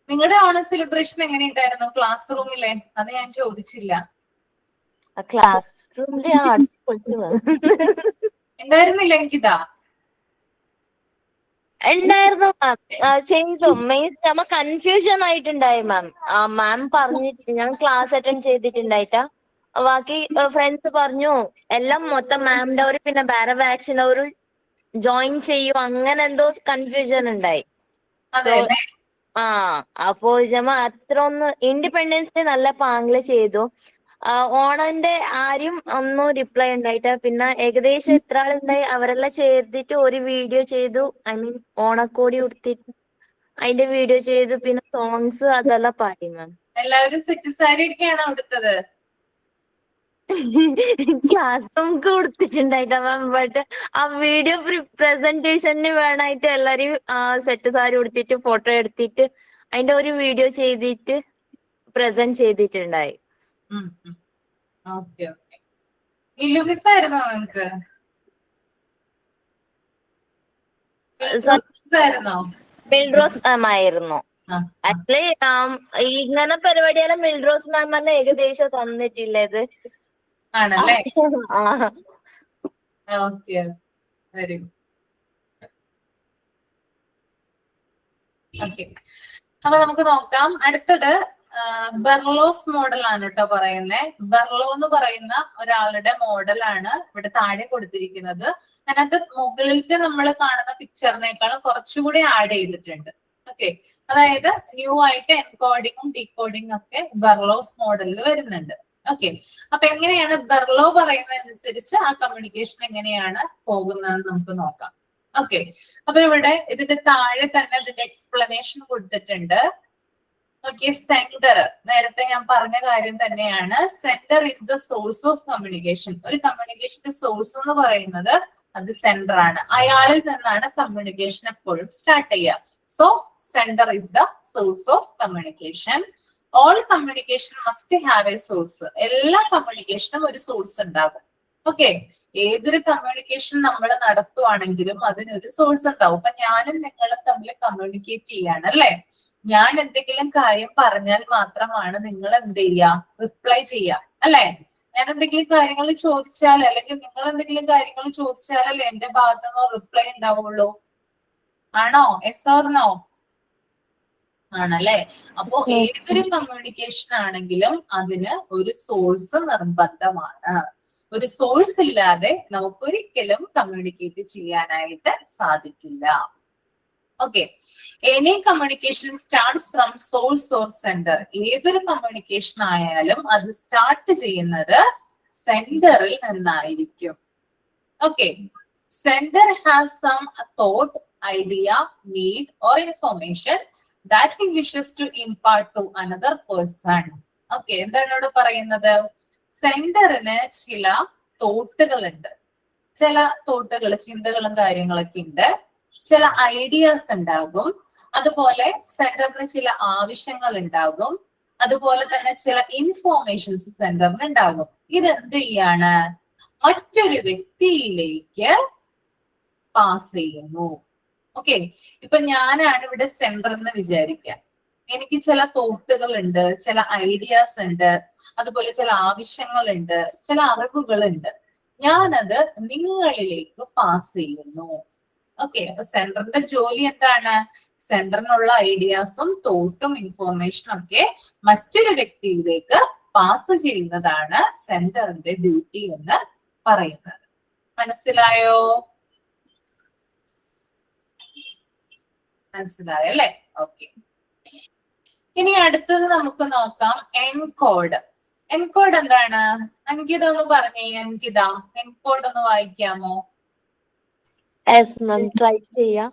നിങ്ങളുടെ ഓണം സെലിബ്രേഷൻ എങ്ങനെ ഉണ്ടായിരുന്നു ക്ലാസ് റൂമിലെ? അത് ഞാൻ ചോദിച്ചില്ല. ക്ലാസ് റൂമില് ഉണ്ടായിരുന്നില്ല എനിക്കിതാ? ഉണ്ടായിരുന്നു മാം, ചെയ്തു. മീൻസ് നമ്മ കൺഫ്യൂഷൻ ആയിട്ടുണ്ടായി മാം. മാം പറഞ്ഞിട്ട് ഞാൻ ക്ലാസ് അറ്റൻഡ് ചെയ്തിട്ടുണ്ടായിട്ടാ. ബാക്കി ഫ്രണ്ട്സ് പറഞ്ഞു എല്ലാം മൊത്തം മാമിന്റെ ഒരു പിന്നെ വേറെ ബാച്ചിന്റെ ഒരു ജോയിൻ ചെയ്യൂ, അങ്ങനെ എന്തോ കൺഫ്യൂഷൻ ഉണ്ടായി. അപ്പോ അത്ര ഒന്ന് ഇൻഡിപെൻഡൻസ് ഡേ നല്ല പാങ്ങില് ചെയ്തു. ഓണന്റെ ആരും ഒന്നും റിപ്ലൈ ഉണ്ടായിട്ട്, പിന്നെ ഏകദേശം എത്ര ആളുണ്ടായി അവരെല്ലാം ചെയ്തിട്ട് ഒരു വീഡിയോ ചെയ്തു. ഐ മീൻ ഓണക്കോടി ഉടുത്തിട്ട് അതിന്റെ വീഡിയോ ചെയ്തു. പിന്നെ സോങ്സ് അതെല്ലാം പാടി മാം. എല്ലാവരും സെറ്റ് സാരി ഒക്കെയാണോ എടുത്തത്? ക്ലാസ് റൂംക്ക് കൊടുത്തിട്ടുണ്ടായിട്ടാ മാം, ബട്ട് ആ വീഡിയോ പ്രസന്റേഷന് വേണമായിട്ട് എല്ലാരും സെറ്റ് സാരി ഉടുത്തിട്ട് ഫോട്ടോ എടുത്തിട്ട് അതിന്റെ ഒരു വീഡിയോ ചെയ്തിട്ട് പ്രസന്റ് ചെയ്തിട്ടുണ്ടായി. ആയിരുന്നോ നിങ്ങക്ക്? മിൽറോസ് മാം ആയിരുന്നു. അല്ലെ ഇങ്ങനെ പരിപാടിയെല്ലാം മിൽറോസ് മാം തന്നെ ഏകദേശം തന്നിട്ടില്ലത് ആണല്ലേ? Okay, very good. ഓക്കെ, അപ്പൊ നമുക്ക് നോക്കാം. അടുത്തത് ബെർലോസ് മോഡൽ ആണ് കേട്ടോ പറയുന്നത്. ബെർലോ എന്ന് പറയുന്ന ഒരാളുടെ മോഡലാണ് ഇവിടെ താഴെ കൊടുത്തിരിക്കുന്നത്. അതിനകത്ത് മുകളിലത്തെ നമ്മൾ കാണുന്ന പിക്ചറിനേക്കാളും കുറച്ചുകൂടി ആഡ് ചെയ്തിട്ടുണ്ട്. ഓക്കെ, അതായത് ന്യൂ ആയിട്ട് എൻകോഡിങ്ങും ഡീകോഡിങ്ങും ഒക്കെ ബെർലോസ് മോഡലിൽ വരുന്നുണ്ട്. ഓക്കെ, അപ്പൊ എങ്ങനെയാണ് ബെർലോ പറയുന്നതനുസരിച്ച് ആ കമ്മ്യൂണിക്കേഷൻ എങ്ങനെയാണ് പോകുന്നതെന്ന് നമുക്ക് നോക്കാം. ഓക്കെ, അപ്പൊ ഇവിടെ ഇതിന്റെ താഴെ തന്നെ ഇതിന്റെ എക്സ്പ്ലനേഷൻ കൊടുത്തിട്ടുണ്ട്. ഓക്കെ, സെന്റർ നേരത്തെ ഞാൻ പറഞ്ഞ കാര്യം തന്നെയാണ്. Centre is the source of communication. ഒരു കമ്മ്യൂണിക്കേഷന്റെ സോഴ്സ് എന്ന് പറയുന്നത് അത് സെന്റർ ആണ്. അയാളിൽ നിന്നാണ് കമ്മ്യൂണിക്കേഷൻ എപ്പോഴും സ്റ്റാർട്ട് ചെയ്യുക. So centre is the source of communication. All communication must have A source. എല്ലാ കമ്മ്യൂണിക്കേഷനും ഒരു സോഴ്സ് ഉണ്ടാകും. ഓക്കെ, ഏതൊരു കമ്മ്യൂണിക്കേഷൻ നമ്മൾ നടത്തുവാണെങ്കിലും അതിനൊരു സോഴ്സ് ഉണ്ടാവും. അപ്പൊ ഞാനും നിങ്ങളും തമ്മിൽ കമ്മ്യൂണിക്കേറ്റ് ചെയ്യാണ് അല്ലെ? ഞാൻ എന്തെങ്കിലും കാര്യം പറഞ്ഞാൽ മാത്രമാണ് നിങ്ങൾ എന്ത് ചെയ്യുക? റിപ്ലൈ ചെയ്യുക അല്ലെ? ഞാൻ എന്തെങ്കിലും കാര്യങ്ങൾ ചോദിച്ചാൽ അല്ലെങ്കിൽ നിങ്ങൾ എന്തെങ്കിലും കാര്യങ്ങൾ ചോദിച്ചാലല്ലേ എന്റെ ഭാഗത്തു നിന്ന് റിപ്ലൈ ഉണ്ടാവുള്ളൂ. ആണോ? Yes or no? ആണല്ലേ. അപ്പോ ഏതൊരു കമ്മ്യൂണിക്കേഷൻ ആണെങ്കിലും അതിന് ഒരു സോഴ്സ് നിർബന്ധമാണ്. ഒരു സോഴ്സ് ഇല്ലാതെ നമുക്ക് ഒരിക്കലും കമ്മ്യൂണിക്കേറ്റ് ചെയ്യാനായിട്ട് സാധിക്കില്ല. Okay. Any communication starts from source or centre. ഏതൊരു കമ്മ്യൂണിക്കേഷൻ ആയാലും അത് സ്റ്റാർട്ട് ചെയ്യുന്നത് സെന്ററിൽ നിന്നായിരിക്കും. Okay. Centre has some thought, idea, need or information that he wishes to impart to another person. Okay. എന്താണ് ഇവിടെ പറയുന്നത്? സെന്ററിന് ചില തോട്ടുകളുണ്ട്, ചില തോട്ടുകൾ, ചിന്തകളും കാര്യങ്ങളൊക്കെ ഉണ്ട്, ചില ഐഡിയാസ് ഉണ്ടാകും, അതുപോലെ സെന്ററിന് ചില ആവശ്യങ്ങൾ ഉണ്ടാകും, അതുപോലെ തന്നെ ചില ഇൻഫോർമേഷൻസ് സെന്ററിന് ഉണ്ടാകും. ഇതെന്ത് ചെയ്യാണ്? മറ്റൊരു വ്യക്തിയിലേക്ക് പാസ് ചെയ്യുന്നു. ഓക്കെ. ഇപ്പൊ ഞാനാണ് ഇവിടെ സെന്റർ എന്ന് വിചാരിക്കാം. എനിക്ക് ചില തോട്ടുകൾ ഉണ്ട്, ചില ഐഡിയാസ് ഉണ്ട്, അതുപോലെ ചില ആവശ്യങ്ങളുണ്ട്, ചില അറിവുകളുണ്ട്. ഞാനത് നിങ്ങളിലേക്ക് പാസ് ചെയ്യുന്നു. ഓക്കെ. അപ്പൊ സെന്ററിന്റെ ജോലി എന്താണ്? സെന്ററിനുള്ള ഐഡിയാസും തോട്ടും ഇൻഫോർമേഷനും ഒക്കെ മറ്റൊരു വ്യക്തിയിലേക്ക് പാസ് ചെയ്യുന്നതാണ് സെന്ററിന്റെ ഡ്യൂട്ടി എന്ന് പറയുന്നത്. മനസ്സിലായോ? മനസ്സിലായോ അല്ലെ? ഓക്കെ. ഇനി അടുത്തത് നമുക്ക് നോക്കാം എൻകോഡ്. എൻകോഡ് എന്താണ്? അങ്കിത ഒന്ന് പറഞ്ഞേ. അങ്കിത, എൻകോഡ് ഒന്ന് വായിക്കാമോ? Yes, ma'am. Try ചെയ്യാം.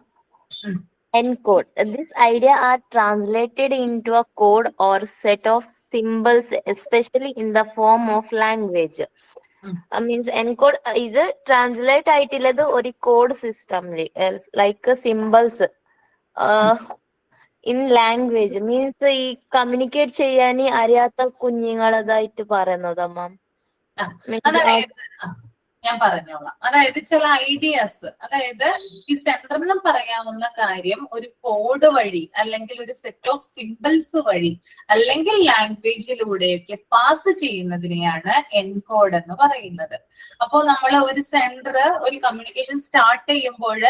Encode. This idea are translated into a code or set of symbols, especially in the form of language. Means encode ഇത് ട്രാൻസ്ലേറ്റ് ആയിട്ടുള്ളത് ഒരു കോഡ് സിസ്റ്റമില്, like symbols in language. Means ഈ communicate ചെയ്യാൻ അറിയാത്ത കുഞ്ഞുങ്ങളതായിട്ട് പറയുന്നത് മാം. ഞാൻ പറഞ്ഞോളാം. അതായത് ചില ഐഡിയാസ്, അതായത് ഈ സെന്ററിന് പറയാവുന്ന കാര്യം ഒരു കോഡ് വഴി അല്ലെങ്കിൽ ഒരു സെറ്റ് ഓഫ് സിംബിൾസ് വഴി അല്ലെങ്കിൽ ലാംഗ്വേജിലൂടെയൊക്കെ പാസ് ചെയ്യുന്നതിനെയാണ് എൻകോഡ് എന്ന് പറയുന്നത്. അപ്പോൾ നമ്മൾ ഒരു സെന്റർ ഒരു കമ്മ്യൂണിക്കേഷൻ സ്റ്റാർട്ട് ചെയ്യുമ്പോൾ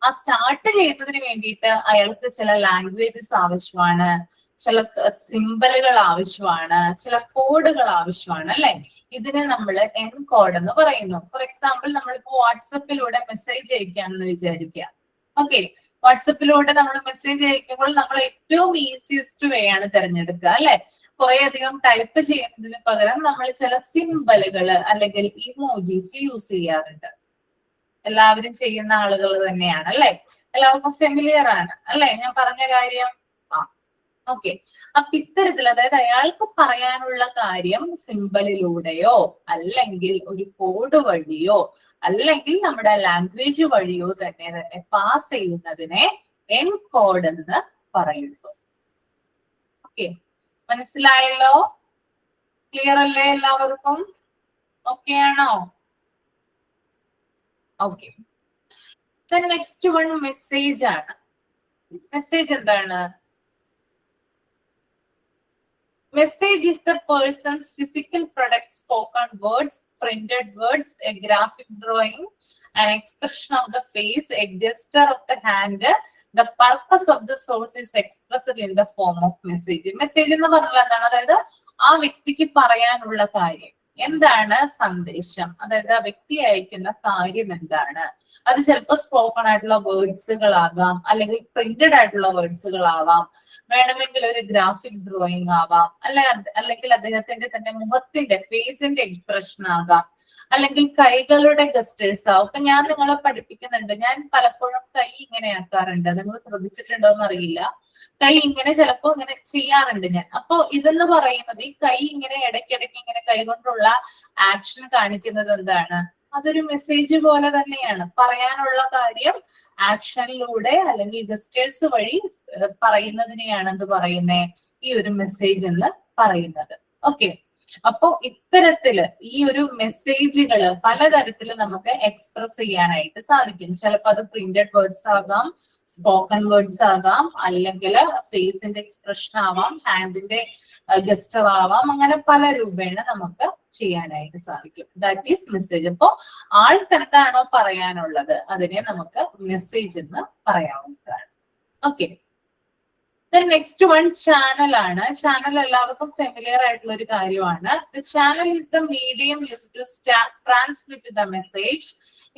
ആ സ്റ്റാർട്ട് ചെയ്യുന്നതിന് വേണ്ടിയിട്ട് അയാൾക്ക് ചില ലാംഗ്വേജസ് ആവശ്യമാണ്, ചില സിംബലുകൾ ആവശ്യമാണ്, ചില കോഡുകൾ ആവശ്യമാണ് അല്ലെ. ഇതിനെ നമ്മൾ എൻകോഡ് എന്ന് പറയുന്നു. ഫോർ എക്സാമ്പിൾ, നമ്മളിപ്പോ വാട്സപ്പിലൂടെ മെസ്സേജ് അയക്കാമെന്ന് വിചാരിക്കുക. ഓക്കെ. വാട്സപ്പിലൂടെ നമ്മൾ മെസ്സേജ് അയക്കുമ്പോൾ നമ്മൾ ഏറ്റവും ഈസിയസ്റ്റ് വേ ആണ് തിരഞ്ഞെടുക്കുക അല്ലെ. കുറെ അധികം ടൈപ്പ് ചെയ്യുന്നതിന് പകരം നമ്മൾ ചില സിംബലുകൾ അല്ലെങ്കിൽ ഇമോജീസ് യൂസ് ചെയ്യാറുണ്ട്. എല്ലാവരും ചെയ്യുന്ന ആളുകൾ തന്നെയാണ് അല്ലെ. എല്ലാവർക്കും ഫെമിലിയർ ആണ് അല്ലെ ഞാൻ പറഞ്ഞ കാര്യം? ഓക്കെ. അപ്പൊ ഇത്തരത്തിൽ, അതായത് അയാൾക്ക് പറയാനുള്ള കാര്യം സിംബലിലൂടെയോ അല്ലെങ്കിൽ ഒരു കോഡ് വഴിയോ അല്ലെങ്കിൽ നമ്മുടെ ലാംഗ്വേജ് വഴിയോ തന്നെ പാസ് ചെയ്യുന്നതിനെ എൻകോഡ് എന്ന് പറയുന്നു. ഓക്കെ. മനസ്സിലായല്ലോ? ക്ലിയർ അല്ലേ എല്ലാവർക്കും? ഓക്കെ ആണോ? ഓക്കെ. നെക്സ്റ്റ് വൺ മെസ്സേജ് ആണ്. മെസ്സേജ് എന്താണ്? Message is the person's physical product, spoken words, printed words, a graphic drawing, an expression of the face, a gesture of the hand. The purpose of the source is expressed in the form of message. Message എന്ന് പറഞ്ഞാൽ എന്താണ്? അതായത് ആ വ്യക്തിക്ക് പറയാനുള്ള കാര്യം എന്താണ്, സന്ദേശം, അതായത് ആ വ്യക്തി അയക്കുന്ന കാര്യം എന്താണ്. അത് ചിലപ്പോൾ സ്പോക്കൺ ആയിട്ടുള്ള വേർഡ്സുകളാകാം, അല്ലെങ്കിൽ പ്രിന്റഡ് ആയിട്ടുള്ള വേർഡ്സുകളാവാം, വേണമെങ്കിൽ ഒരു ഗ്രാഫിക് ഡ്രോയിങ് ആവാം, അല്ലെങ്കിൽ അദ്ദേഹത്തിന്റെ തന്നെ മുഖത്തിന്റെ ഫേസിന്റെ എക്സ്പ്രഷൻ ആകാം, അല്ലെങ്കിൽ കൈകളുടെ ഗസ്റ്റേഴ്സ് ആവും. അപ്പൊ ഞാൻ നിങ്ങളെ പഠിപ്പിക്കുന്നുണ്ട്, ഞാൻ പലപ്പോഴും കൈ ഇങ്ങനെ ആക്കാറുണ്ട്. നിങ്ങൾ ശ്രദ്ധിച്ചിട്ടുണ്ടോ എന്ന് അറിയില്ല. കൈ ഇങ്ങനെ ചിലപ്പോ ഇങ്ങനെ ചെയ്യാറുണ്ട് ഞാൻ. അപ്പൊ ഇതെന്ന് പറയുന്നത്, ഈ കൈ ഇങ്ങനെ ഇടയ്ക്കിടയ്ക്ക് ഇങ്ങനെ കൈ കൊണ്ടുള്ള ആക്ഷൻ കാണിക്കുന്നത് എന്താണ്? അതൊരു മെസ്സേജ് പോലെ തന്നെയാണ്. പറയാനുള്ള കാര്യം ആക്ഷനിലൂടെ അല്ലെങ്കിൽ ഗസ്റ്റേഴ്സ് വഴി പറയുന്നതിനെയാണ് എന്ത് പറയുന്നേ? ഈ ഒരു മെസ്സേജ് എന്ന് പറയുന്നത്. ഓക്കെ. അപ്പോ ഇത്തരത്തില് ഈ ഒരു മെസ്സേജുകൾ പലതരത്തില് നമുക്ക് എക്സ്പ്രസ് ചെയ്യാനായിട്ട് സാധിക്കും. ചിലപ്പോൾ അത് പ്രിന്റഡ് വേർഡ്സ് ആകാം, സ്പോക്കൺ വേർഡ്സ് ആകാം, അല്ലെങ്കിൽ ഫേസിന്റെ എക്സ്പ്രഷൻ ആവാം, ഹാൻഡിന്റെ ഗസ്റ്റർ ആവാം, അങ്ങനെ പല രൂപേണ നമുക്ക് ചെയ്യാനായിട്ട് സാധിക്കും. That is message. അപ്പോ ആൾക്ക് എന്താണോ പറയാനുള്ളത് അതിനെ നമുക്ക് മെസ്സേജ് എന്ന് പറയാവുന്നതാണ്. ഓക്കെ. നെക്സ്റ്റ് വൺ ചാനൽ ആണ്. ചാനൽ എല്ലാവർക്കും ഫെമിലിയർ ആയിട്ടുള്ള ഒരു കാര്യമാണ്. The channel is the medium used to transmit the message.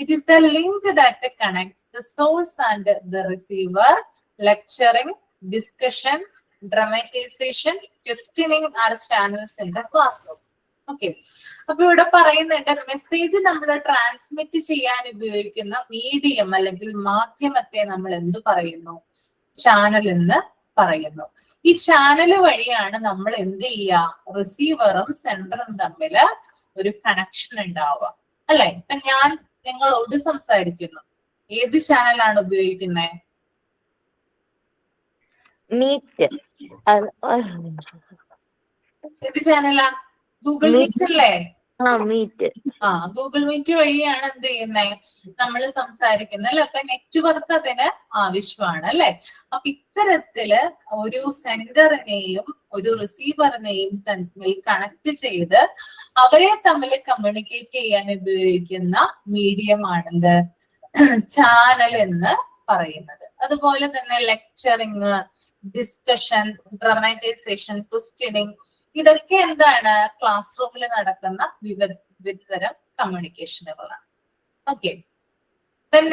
It is the link that connects the source and the receiver. Lecturing, discussion, dramatization, questioning are channels in the classroom. Okay. അപ്പൊ ഇവിടെ പറയുന്നുണ്ട് message നമ്മൾ transmit ചെയ്യാൻ ഉപയോഗിക്കുന്ന medium അല്ലെങ്കിൽ മാധ്യമത്തെ നമ്മൾ എന്ത് പറയുന്നു? ചാനൽ എന്ന് പറയുന്നു. ഈ ചാനൽ വഴിയാണ് നമ്മൾ എന്ത് ചെയ്യുക? റിസീവറും സെൻഡറും തമ്മിൽ ഒരു കണക്ഷൻ ഉണ്ടാവുക, അല്ലെ? ഇപ്പൊ ഞാൻ നിങ്ങളോട് സംസാരിക്കുന്നു, ഏത് ചാനലാണ് ഉപയോഗിക്കുന്നത്? മീറ്റ്. ഏത് ചാനലാ? ഗൂഗിൾ മീറ്റ് അല്ലേ? മീറ്റ്. ഗൂഗിൾ മീറ്റ് വഴിയാണ് എന്ത് ചെയ്യുന്നത്? നമ്മൾ സംസാരിക്കുന്നത്, അല്ലെ? അപ്പൊ നെറ്റ്വർക്ക് അതിന് ആവശ്യമാണ്, അല്ലെ? അപ്പൊ ഇത്തരത്തില് ഒരു സെൻഡറിനെയും ഒരു റിസീവറിനെയും തമ്മിൽ കണക്ട് ചെയ്ത് അവരെ തമ്മിൽ കമ്മ്യൂണിക്കേറ്റ് ചെയ്യാൻ ഉപയോഗിക്കുന്ന മീഡിയമാണെന്ത്? ചാനൽ എന്ന് പറയുന്നത്. അതുപോലെ തന്നെ ലെക്ചറിങ്, ഡിസ്കഷൻ, ഡ്രമാറ്റൈസേഷൻ, ക്വസ്റ്റ്യനിങ്, ഇതൊക്കെ എന്താണ്? ക്ലാസ് റൂമിൽ നടക്കുന്ന വിവിധതരം കമ്മ്യൂണിക്കേഷനുകളാണ്. ഓക്കെ.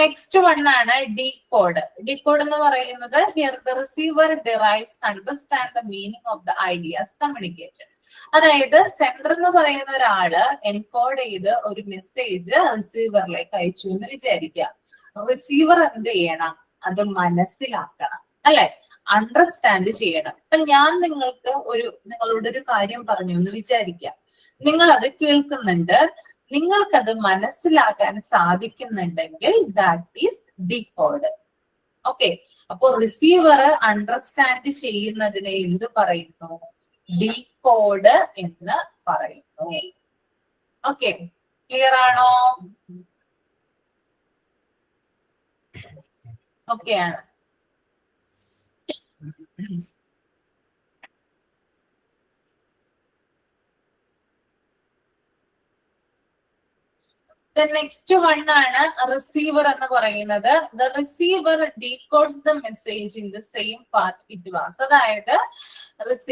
നെക്സ്റ്റ് വൺ ആണ് ഡീകോഡ്. ഡീകോഡ് എന്ന് പറയുന്നത് here the receiver derives understand the meaning of the ideas communicated. അതായത് സെൻഡർ എന്ന് പറയുന്ന ഒരാള് എൻകോഡ് ചെയ്ത് ഒരു മെസ്സേജ് റിസീവറിലേക്ക് അയച്ചു എന്ന് വിചാരിക്കുക. റിസീവർ എന്ത് ചെയ്യണം? അത് മനസ്സിലാക്കണം, അല്ലെ? അണ്ടർസ്റ്റാൻഡ് ചെയ്യണം. ഇപ്പൊ ഞാൻ നിങ്ങളോട് ഒരു കാര്യം പറഞ്ഞു എന്ന് വിചാരിക്കാം. നിങ്ങൾ അത് കേൾക്കുന്നുണ്ട്, നിങ്ങൾക്കത് മനസ്സിലാക്കാൻ സാധിക്കുന്നുണ്ടെങ്കിൽ ദാറ്റ് ഈസ് ഡീകോഡ്. ഓക്കെ. അപ്പൊ റിസീവർ അണ്ടർസ്റ്റാൻഡ് ചെയ്യുന്നതിനെ എന്ത് പറയുന്നു? ഡീകോഡ് എന്ന് പറയുന്നു. ഓക്കെ, ക്ലിയർ ആണോ? ഓക്കെ ആണ്. നെക്സ്റ്റ് വൺ ആണ് റിസീവർ എന്ന് പറയുന്നത്. The receiver decodes the message in the same path it was.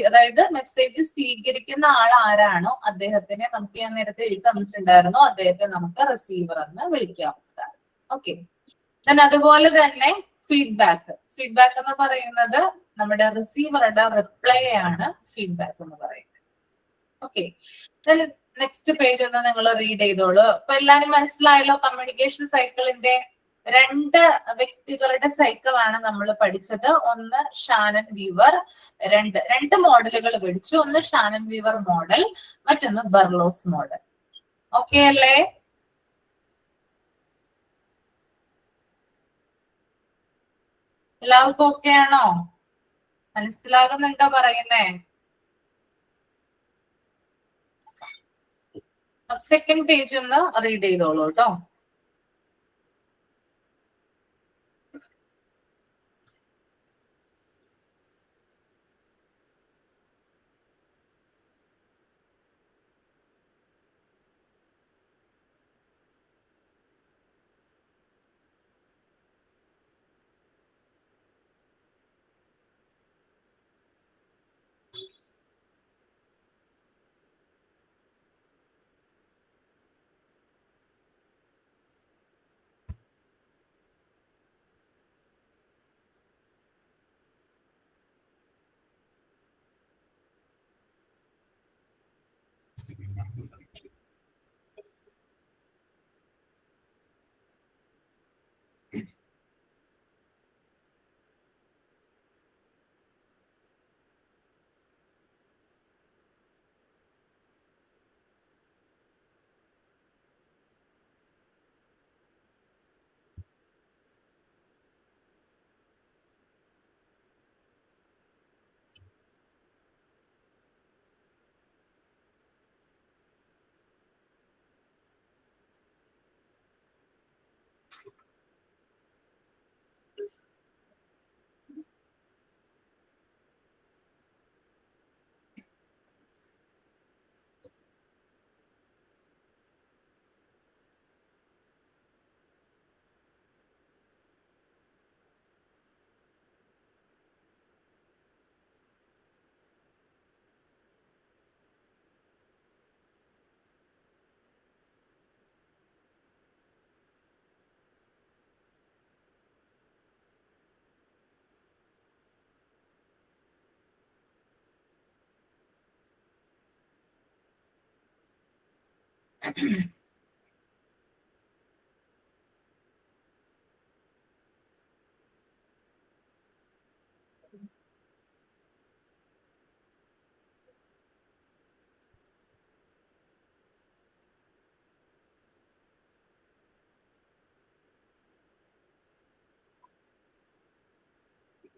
അതായത് മെസ്സേജ് സ്വീകരിക്കുന്ന ആൾ ആരാണോ അദ്ദേഹത്തിനെ നമുക്ക് ഞാൻ നേരത്തെ എഴുതി തന്നിട്ടുണ്ടായിരുന്നു, അദ്ദേഹത്തെ നമുക്ക് റിസീവർ എന്ന് വിളിക്കാവുന്നതാണ്. ഓക്കെ. അതുപോലെ തന്നെ ഫീഡ്ബാക്ക്. ഫീഡ്ബാക്ക് എന്ന് പറയുന്നത് നമ്മുടെ റിസീവറുടെ റിപ്ലൈ ആണ് ഫീഡ്ബാക്ക് എന്ന് പറയുന്നത്. ഓക്കെ. നെക്സ്റ്റ് പേജ് ഒന്ന് നിങ്ങൾ റീഡ് ചെയ്തോളൂ. അപ്പൊ എല്ലാരും മനസ്സിലായല്ലോ? കമ്മ്യൂണിക്കേഷൻ സൈക്കിളിന്റെ രണ്ട് വ്യക്തികളുടെ സൈക്കിളാണ് നമ്മൾ പഠിച്ചത്. ഒന്ന് ഷാനൻ വീവർ, രണ്ട് മോഡലുകൾ പഠിച്ചു. ഒന്ന് ഷാനൻ വീവർ മോഡൽ, മറ്റൊന്ന് ബെർലോസ് മോഡൽ. ഓക്കെ അല്ലേ? എല്ലാവർക്കും ഓക്കെ ആണോ? മനസ്സിലാകുന്നുണ്ടോ പറയുന്നേ? സെക്കൻഡ് പേജ് ഒന്ന് റീഡ് ചെയ്തോളൂ കേട്ടോ.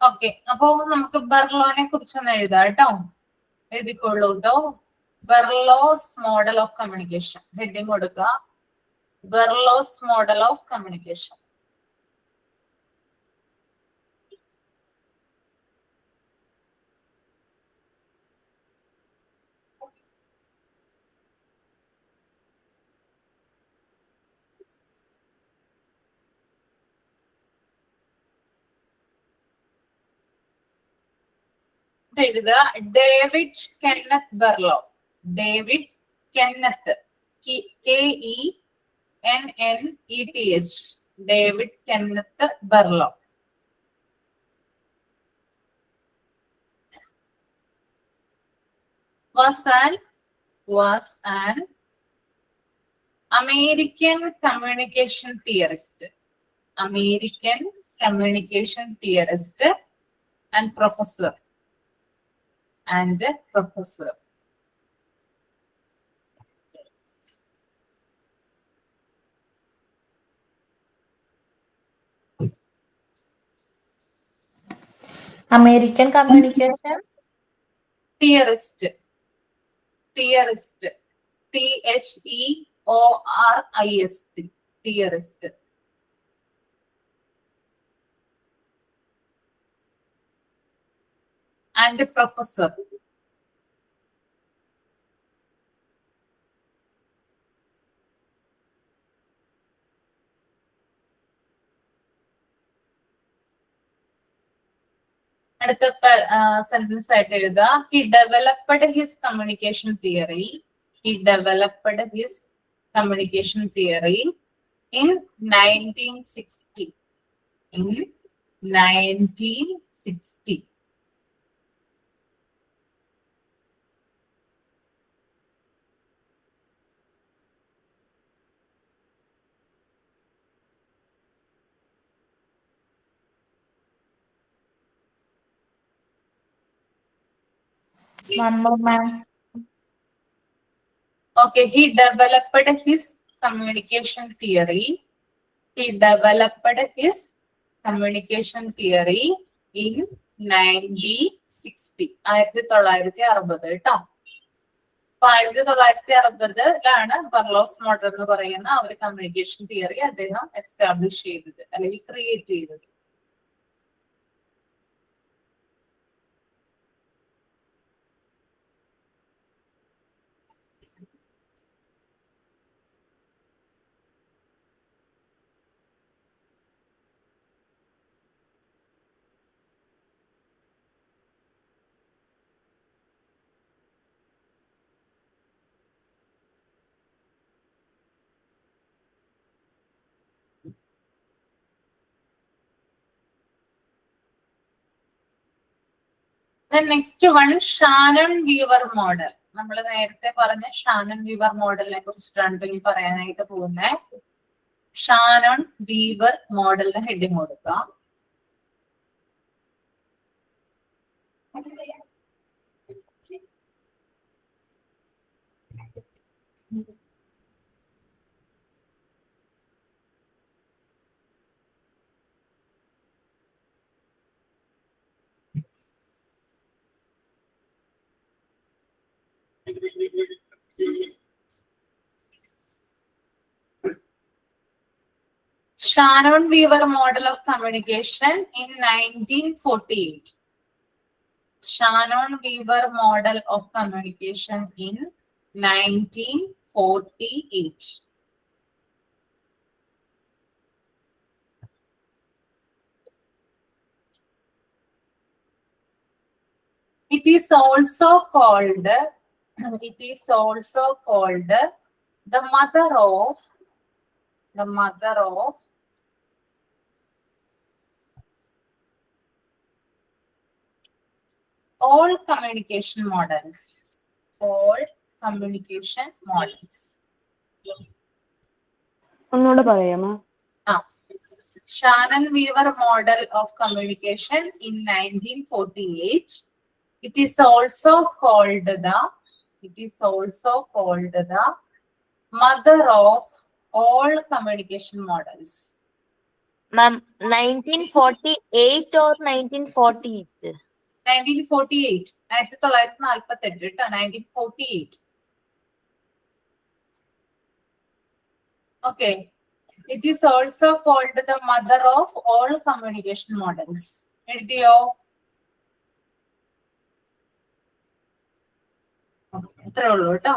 ഓക്കെ, അപ്പോ നമുക്ക് ബെർലോനെ കുറിച്ചൊന്ന് എഴുതാം കേട്ടോ. എഴുതിക്കൊള്ളൂ കേട്ടോ. Berlo's model of communication heading കൊടുക്കുക. Berlo's model of communication. എഴുതുക David Kenneth Berlo. David Kenneth, KENNETH, David Kenneth Berlo. was an American communication theorist. American communication theorist and professor. American communication theorist. THEORIST. theorist. And professor. അടുത്ത sentence ആയിട്ട് എഴുതുക. He developed his communication theory. He developed his communication theory in 1960. In 1960. One more, ma'am. Okay, he developed his communication theory. He developed his communication theory in 1960. 1960 കേട്ടോ. അപ്പൊ 1960-ലാണ് ബെർലോസ് model എന്ന് പറയുന്ന ആ ഒരു communication theory അദ്ദേഹം establish ചെയ്തത് അല്ലെങ്കിൽ create ചെയ്തത്. Next one Shannon weaver model. നമ്മൾ നേരത്തെ പറഞ്ഞ ഷാനൺ വീവർ മോഡലിനെ കുറിച്ചിട്ടാണ് ഇനി പറയാനായിട്ട് പോകുന്നത്. ഷാനൺ വീവർ മോഡലിന് ഹെഡിങ് കൊടുക്കാം. Shannon Weaver model of communication in 1948. Shannon Weaver model of communication in 1948. It is also called the mother of all communication models. All communication models. ഒന്നുകൂടെ പറയാമോ? Shannon Weaver model of communication in 1948. It is also called the mother of all communication models. Ma'am, 1948 or 1940? 1948. 1948 കേട്ടോ, 1948. Okay. It is also called the mother of all communication models. എഴുതിയോ? ഇത്രേ ഉള്ളൂ കേട്ടോ.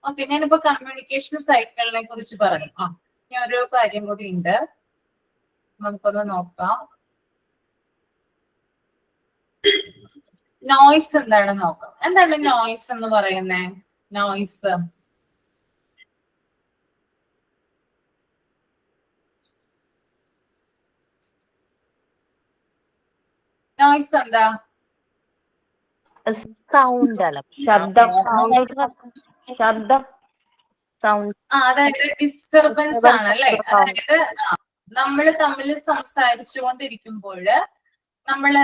Okay, ഞാനിപ്പോ communication സൈക്കിളിനെ കുറിച്ച് പറഞ്ഞു. ഇനി ഓരോ കാര്യം കൂടി ഉണ്ട്, നമുക്കൊന്ന് നോക്കാം. നോയ്സ് എന്താണെന്ന് നോക്കാം. എന്താണ് നോയ്സ് എന്ന് പറയുന്നത്? നോയ്സ് എന്താ? സൗണ്ട് അല്ല, ശബ്ദം. സൗണ്ട്. അതായത് ഡിസ്റ്റർബൻസ് ആണ് അല്ലെ. അതായത് നമ്മൾ തമ്മിൽ സംസാരിച്ചുകൊണ്ടിരിക്കുമ്പോൾ നമ്മുടെ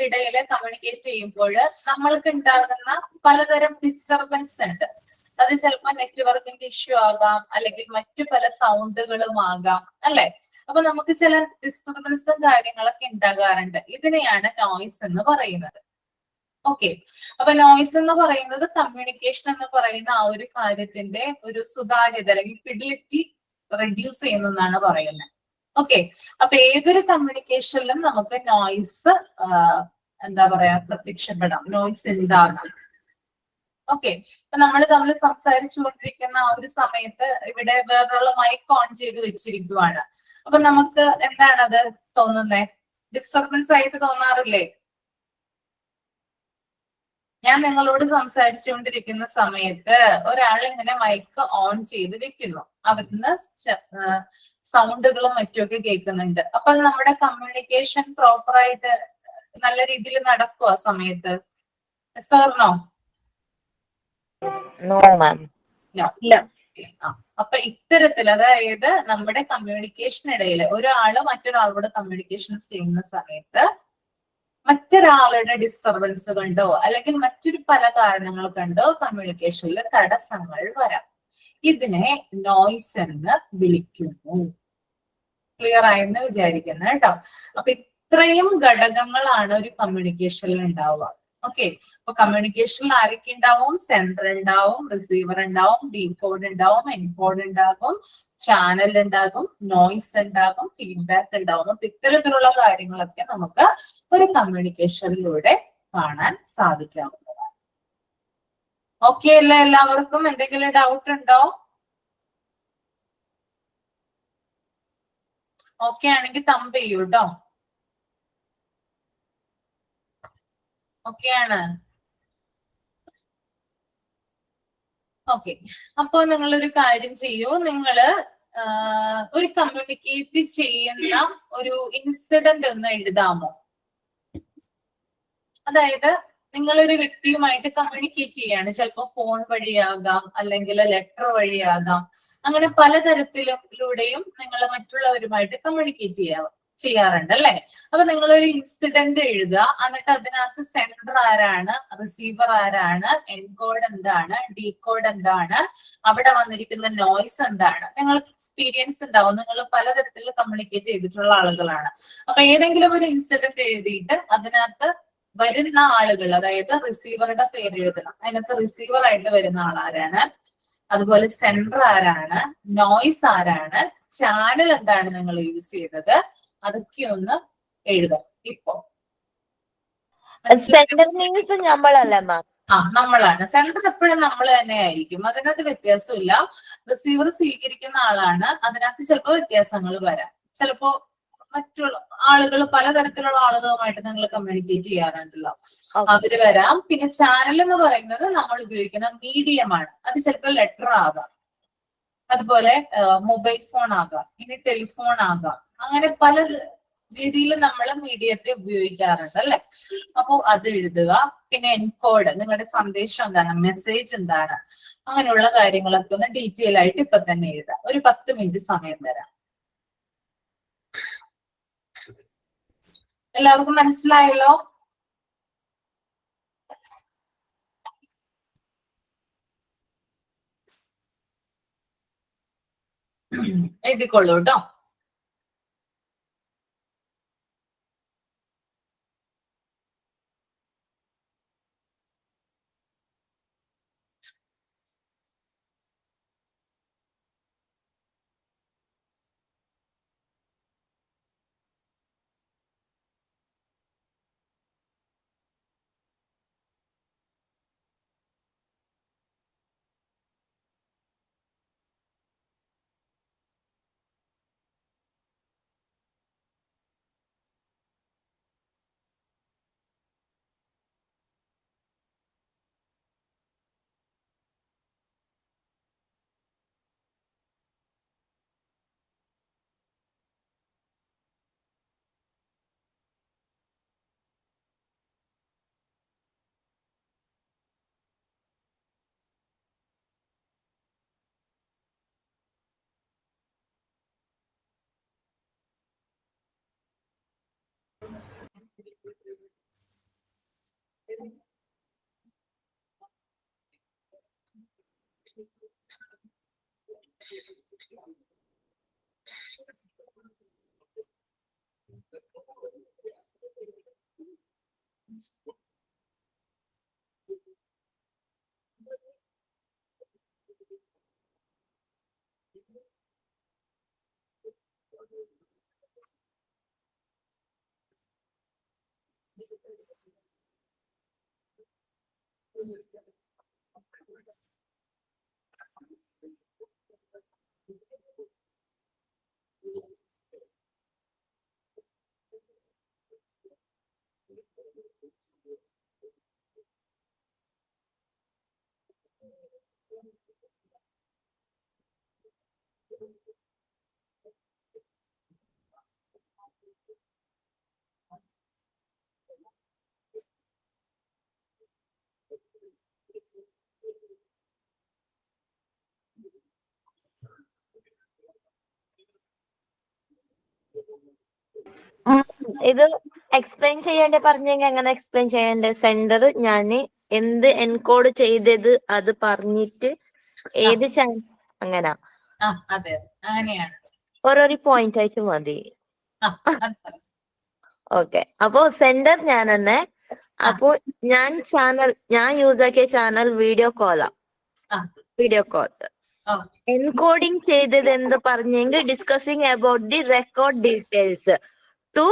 ഇടയിൽ കമ്മ്യൂണിക്കേറ്റ് ചെയ്യുമ്പോൾ നമ്മൾക്ക് ഉണ്ടാകുന്ന പലതരം ഡിസ്റ്റർബൻസ് ഉണ്ട്. അത് ചിലപ്പോൾ നെറ്റ്വർക്കിന്റെ ഇഷ്യൂ ആകാം, അല്ലെങ്കിൽ മറ്റു പല സൗണ്ടുകളും ആകാം അല്ലെ. അപ്പൊ നമുക്ക് ചില ഡിസ്റ്റർബൻസും കാര്യങ്ങളൊക്കെ ഉണ്ടാകാറുണ്ട്. ഇതിനെയാണ് നോയ്സ് എന്ന് പറയുന്നത്. ഓക്കെ, അപ്പൊ നോയ്സ് എന്ന് പറയുന്നത് കമ്മ്യൂണിക്കേഷൻ എന്ന് പറയുന്ന ആ ഒരു കാര്യത്തിന്റെ ഒരു സുതാര്യത അല്ലെങ്കിൽ ഫിഡിലിറ്റി റെഡ്യൂസ് ചെയ്യുന്നതാണ് പറയുന്നത്. ഓക്കെ, അപ്പൊ ഏതൊരു കമ്മ്യൂണിക്കേഷനിലും നമുക്ക് നോയ്സ് എന്താ പറയാ പ്രത്യക്ഷപ്പെടാം, നോയ്സ് ഉണ്ടാകാം. ഓക്കെ, അപ്പൊ നമ്മൾ തമ്മിൽ സംസാരിച്ചുകൊണ്ടിരിക്കുന്ന ആ ഒരു സമയത്ത് ഇവിടെ വേറൊള്ള മൈക്ക് ഓൺ ചെയ്ത് വെച്ചിരിക്കുവാണ്. അപ്പൊ നമുക്ക് എന്താണത് തോന്നുന്നത്? ഡിസ്റ്റർബൻസ് ആയിട്ട് തോന്നാറില്ലേ? ഞാൻ നിങ്ങളോട് സംസാരിച്ചുകൊണ്ടിരിക്കുന്ന സമയത്ത് ഒരാൾ ഇങ്ങനെ മൈക്ക് ഓൺ ചെയ്ത് വെക്കുന്നു, അവിടുന്ന് സൗണ്ടുകളും മറ്റുമൊക്കെ കേൾക്കുന്നുണ്ട്. അപ്പൊ നമ്മുടെ കമ്മ്യൂണിക്കേഷൻ പ്രോപ്പറായിട്ട് നല്ല രീതിയിൽ നടക്കും ആ സമയത്ത്? സാറിനോ? അപ്പൊ ഇത്തരത്തിൽ, അതായത് നമ്മുടെ കമ്മ്യൂണിക്കേഷൻ ഇടയിൽ ഒരാള് മറ്റൊരാളോട് കമ്മ്യൂണിക്കേഷൻ ചെയ്യുന്ന സമയത്ത് മറ്റൊരാളുടെ ഡിസ്റ്റർബൻസ് കൊണ്ടോ അല്ലെങ്കിൽ മറ്റൊരു പല കാരണങ്ങൾ കൊണ്ടോ കമ്മ്യൂണിക്കേഷനിൽ തടസ്സങ്ങൾ വരാം. ഇതിനെ നോയ്സ് എന്ന് വിളിക്കുന്നു. ക്ലിയർ ആയെന്ന് വിചാരിക്കുന്നു കേട്ടോ. അപ്പൊ ഇത്രയും ഘടകങ്ങളാണ് ഒരു കമ്മ്യൂണിക്കേഷനിൽ ഉണ്ടാവുക. ഓക്കെ, അപ്പൊ കമ്മ്യൂണിക്കേഷനിൽ ആരൊക്കെ ഉണ്ടാവും? സെൻഡർ ഉണ്ടാവും, റിസീവർ ഉണ്ടാവും, ഡീകോഡ് ഉണ്ടാവും, എൻകോഡ് ഉണ്ടാകും, ചാനൽ ഉണ്ടാകും, നോയ്സ് ഉണ്ടാകും, ഫീഡ്ബാക്ക് ഉണ്ടാകും. അപ്പൊ ഇത്തരത്തിലുള്ള കാര്യങ്ങളൊക്കെ നമുക്ക് ഒരു കമ്മ്യൂണിക്കേഷനിലൂടെ കാണാൻ സാധിക്കാവുന്നതാണ്. ഓക്കെ അല്ലേ? എല്ലാവർക്കും എന്തെങ്കിലും ഡൗട്ട് ഉണ്ടോ? ഓക്കെ ആണെങ്കിൽ തമ്പ് ചെയ്യൂ കേട്ടോ. ഓക്കെയാണ്. ഓക്കെ, അപ്പൊ നിങ്ങളൊരു കാര്യം ചെയ്യൂ. നിങ്ങള് ഒരു കമ്മ്യൂണിക്കേറ്റ് ചെയ്യുന്ന ഒരു ഇൻസിഡന്റ് ഒന്ന് എഴുതാമോ? അതായത് നിങ്ങളൊരു വ്യക്തിയുമായിട്ട് കമ്മ്യൂണിക്കേറ്റ് ചെയ്യാണ്. ചിലപ്പോൾ ഫോൺ വഴിയാകാം, അല്ലെങ്കിൽ ലെറ്റർ വഴിയാകാം. അങ്ങനെ പലതരത്തിലൂടെയും നിങ്ങൾ മറ്റുള്ളവരുമായിട്ട് കമ്മ്യൂണിക്കേറ്റ് ചെയ്യാറുണ്ട് അല്ലെ. അപ്പൊ നിങ്ങളൊരു ഇൻസിഡന്റ് എഴുതുക, എന്നിട്ട് അതിനകത്ത് സെൻഡർ ആരാണ്, റിസീവർ ആരാണ്, എൻകോഡ് എന്താണ്, ഡീകോഡ് എന്താണ്, അവിടെ വന്നിരിക്കുന്ന നോയ്സ് എന്താണ്. നിങ്ങൾക്ക് എക്സ്പീരിയൻസ് ഉണ്ടാവും, നിങ്ങൾ പലതരത്തിൽ കമ്മ്യൂണിക്കേറ്റ് ചെയ്തിട്ടുള്ള ആളുകളാണ്. അപ്പൊ ഏതെങ്കിലും ഒരു ഇൻസിഡന്റ് എഴുതിയിട്ട് അതിനകത്ത് വരുന്ന ആളുകൾ, അതായത് റിസീവറുടെ പേര് എഴുതണം. അതിനകത്ത് റിസീവർ ആയിട്ട് വരുന്ന ആളാരാണ്, അതുപോലെ സെൻഡർ ആരാണ്, നോയ്സ് ആരാണ്, ചാനൽ എന്താണ് നിങ്ങൾ യൂസ് ചെയ്തത്, അതൊക്കെ ഒന്ന് എഴുതാം. ഇപ്പൊ സെൻഡർ മീൻസ് നമ്മളല്ല മാം. നമ്മളാണ്. സെൻഡർ എപ്പോഴും നമ്മൾ തന്നെ ആയിരിക്കും, അതിനകത്ത് വ്യത്യാസമില്ല. റിസീവർ സ്വീകരിക്കുന്ന ആളാണ്, അതിനകത്ത് ചിലപ്പോൾ വ്യത്യാസങ്ങൾ വരാം. ചിലപ്പോ മറ്റുള്ള ആളുകൾ, പലതരത്തിലുള്ള ആളുകളുമായിട്ട് നിങ്ങൾ കമ്മ്യൂണിക്കേറ്റ് ചെയ്യാറുണ്ടല്ലോ. അവര് വരാം. പിന്നെ ചാനൽ എന്ന് പറയുന്നത് നമ്മൾ ഉപയോഗിക്കുന്ന മീഡിയമാണ്. അത് ചിലപ്പോൾ ലെറ്റർ ആകാം, അതുപോലെ മൊബൈൽ ഫോൺ ആകാം, ഇനി ടെലിഫോൺ ആകാം. അങ്ങനെ പല രീതിയിൽ നമ്മൾ മീഡിയത്തെ ഉപയോഗിക്കാറുണ്ട് അല്ലെ. അപ്പോ അത് എഴുതുക. പിന്നെ എൻകോഡ്, നിങ്ങളുടെ സന്ദേശം എന്താണ്, മെസ്സേജ് എന്താണ്, അങ്ങനെയുള്ള കാര്യങ്ങളൊക്കെ ഒന്ന് ഡീറ്റെയിൽ ആയിട്ട് ഇപ്പൊ തന്നെ എഴുതാം. ഒരു 10 മിനിറ്റ് സമയം തരാം. എല്ലാവർക്കും മനസ്സിലായല്ലോ? എഴുതിക്കൊള്ളൂ കേട്ടോ. ഇത് എക്സ്പ്ലെയിൻ ചെയ്യേണ്ടേ പറഞ്ഞെങ്കിൽ എങ്ങനെ എക്സ്പ്ലെയിൻ ചെയ്യണ്ടേ? സെൻഡർ ഞാന് എന്ത് എൻകോഡ് ചെയ്തത് അത് പറഞ്ഞിട്ട് ഏത് ചാനൽ അങ്ങനാ? അതെ, അങ്ങനെയാണ്. ഓരോരോ പോയിന്റ് ആയിട്ട് മതി. ഓക്കെ, അപ്പോ സെൻഡർ ഞാൻ തന്നെ. അപ്പോ ഞാൻ യൂസ് ആക്കിയ ചാനൽ വീഡിയോ കോളാ. വീഡിയോ കോൾ എൻകോഡിങ് ചെയ്തത് എന്ത് പറഞ്ഞെങ്കിൽ discussing about the record details to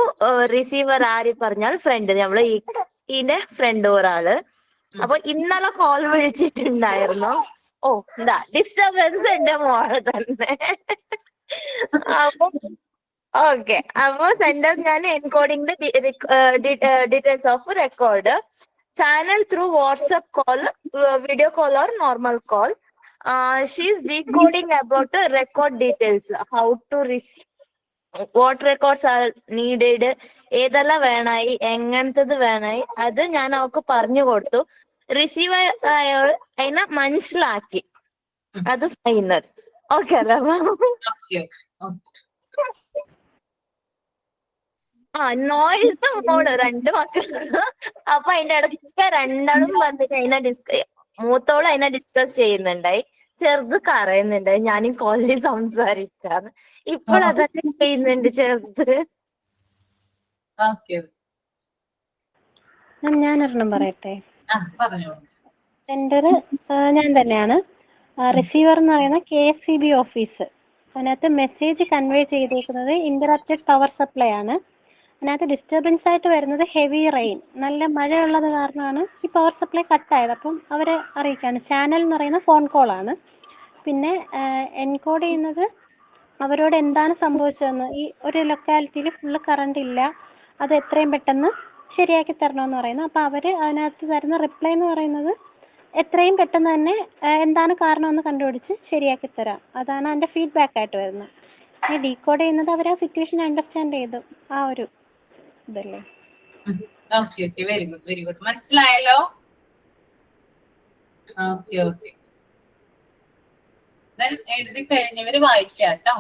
receiver. ആര് പറഞ്ഞാൽ ഫ്രണ്ട്, നമ്മള് ഇതിന്റെ ഫ്രണ്ട് ഒരാള്. അപ്പൊ ഇന്നലെ കോൾ വിളിച്ചിട്ടുണ്ടായിരുന്നു. ഓ എന്താ ഡിസ്റ്റർബൻസ് എന്റെ മോള് തന്നെ. അപ്പൊ ഓക്കെ, അപ്പൊ സെൻഡർ ഞാൻ encoding details of record channel through WhatsApp call, video call or normal call. She is decoding about record details, how to receive, what records are needed, ഏതെല്ലാം വേണായി, എങ്ങനത്തത് വേണായി, അത് ഞാൻ അവർക്ക് പറഞ്ഞു കൊടുത്തു. റിസീവ് ആയവർ അതിനെ മനസ്സിലാക്കി. അത് ഫൈനൽ. ഓക്കെ അല്ലേ? നോയിസ് മോള് 2 മക്കള്. അപ്പൊ അതിന്റെ ഇടയ്ക്ക് രണ്ടാളും വന്നിട്ട് മൂത്തോളം അതിനെ ഡിസ്കസ് ചെയ്യുന്നുണ്ടായി, ചെറുത് കരയുന്നുണ്ടായി ഞാനും കോളിൽ സംസാരിക്കാന്ന്. ഇപ്പോൾ അതൊക്കെ ചെയ്യുന്നുണ്ട് ചെറുത്. ഞാനൊരെണ്ണം പറയട്ടെ. പറഞ്ഞോളൂ. സെൻഡർ ഞാൻ തന്നെയാണ്. റിസീവർ എന്ന് പറയുന്ന KSCB ഓഫീസ്. അതിനകത്ത് മെസ്സേജ് കൺവേ ചെയ്തേക്കുന്നത് ഇന്ററപ്റ്റഡ് പവർ സപ്ലൈ ആണ്. അതിനകത്ത് ഡിസ്റ്റർബൻസ് ആയിട്ട് വരുന്നത് ഹെവി റെയിൻ, നല്ല മഴയുള്ളത് കാരണമാണ് ഈ പവർ സപ്ലൈ കട്ടായത്. അപ്പം അവരെ അറിയിക്കാണ്. ചാനൽ എന്ന് പറയുന്ന ഫോൺ കോളാണ്. പിന്നെ എൻകോഡ് ചെയ്യുന്നത് അവരോട് എന്താണ് സംഭവിച്ചതെന്ന്. ഈ ഒരു ലൊക്കാലിറ്റിയിൽ ഫുള്ള് കറണ്ട് ഇല്ല, അത് എത്രയും പെട്ടെന്ന് ശരിയാക്കി തരണമെന്ന് പറയുന്നു. അപ്പോൾ അവർ അതിനകത്ത് തരുന്ന റിപ്ലൈ എന്ന് പറയുന്നത് എത്രയും പെട്ടെന്ന് തന്നെ എന്താണ് കാരണമെന്ന് കണ്ടുപിടിച്ച് ശരിയാക്കി തരാം. അതാണ് അതിൻ്റെ ഫീഡ്ബാക്ക് ആയിട്ട് വരുന്നത്. ഈ ഡീകോഡ് ചെയ്യുന്നത് അവർ ആ സിറ്റുവേഷൻ അണ്ടർസ്റ്റാൻഡ് ചെയ്തു ആ ഒരു ഇതല്ലേ. Okay okay, very good very good. മനസ്സിലായല്ലോ? Okay okay. ദെൻ എഴുതി കഴിഞ്ഞവര് വായിക്കാം കേട്ടോ.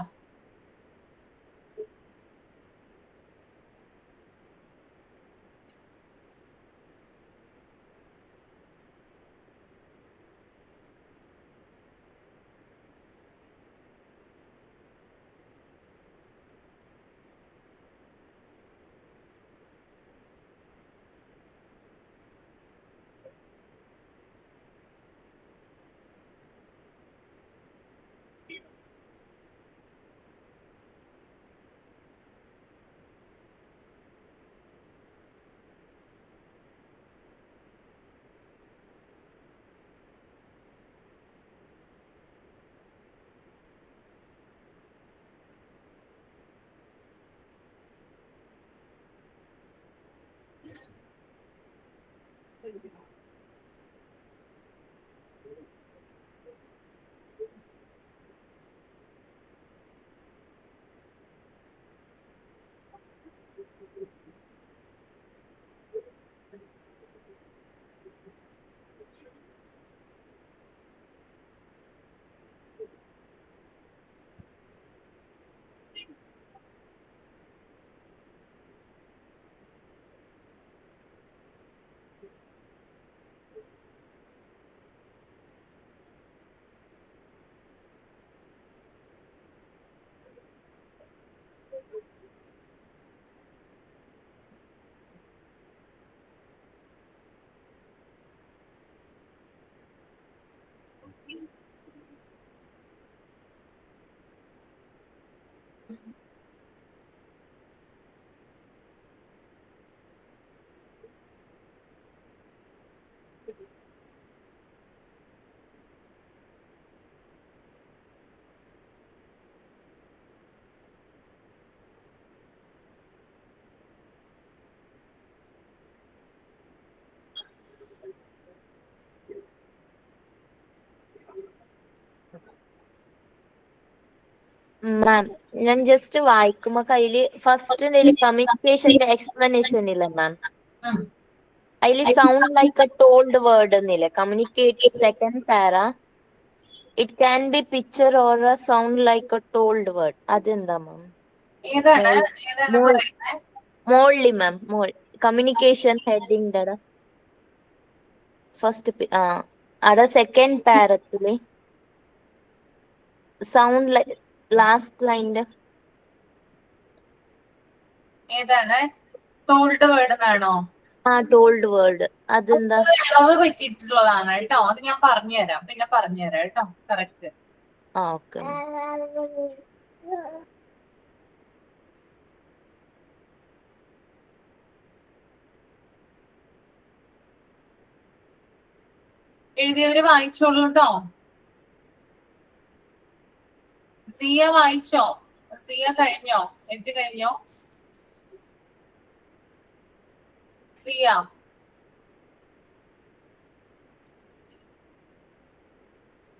മാം, ഞാൻ ജസ്റ്റ് വായിക്കുമ്പോ കയ്യില് ഫസ്റ്റ് കമ്മ്യൂണിക്കേഷന്റെ എക്സ്പ്ലനേഷൻ ഇല്ല മാം. അതില് sound like A told word എന്നില്ല. കമ്മ്യൂണിക്കേറ്റ് സെക്കൻഡ് പാര it can be picture or A sound like A told word. അതെന്താ മാം? ഏതാണ് ഏതാണ് മോൾ പറയുന്നത്? മോൾലി മാം, മോൾ കമ്മ്യൂണിക്കേഷൻ ഹെഡിങ് ഫസ്റ്റ് അവിടെ സെക്കൻഡ് പാരത്തില് സൗണ്ട് ലൈക്ക് ലാസ്റ്റ് ലൈൻ്റെ ഏതാണ്? ടോൾഡ് വേർഡ് എന്നാണോ? Told word. അതെന്താ? ഇളവ് പറ്റിയിട്ടുള്ളതാണ് കേട്ടോ. അത് ഞാൻ പറഞ്ഞുതരാം, പിന്നെ പറഞ്ഞുതരാം കേട്ടോ. കറക്റ്റ്. ഓക്കെ. എഴുതിയവര് വായിച്ചോളൂ കേട്ടോ. സിയ വായിച്ചോ? സിയ കഴിഞ്ഞോ? എഴുതി കഴിഞ്ഞോ? സിയ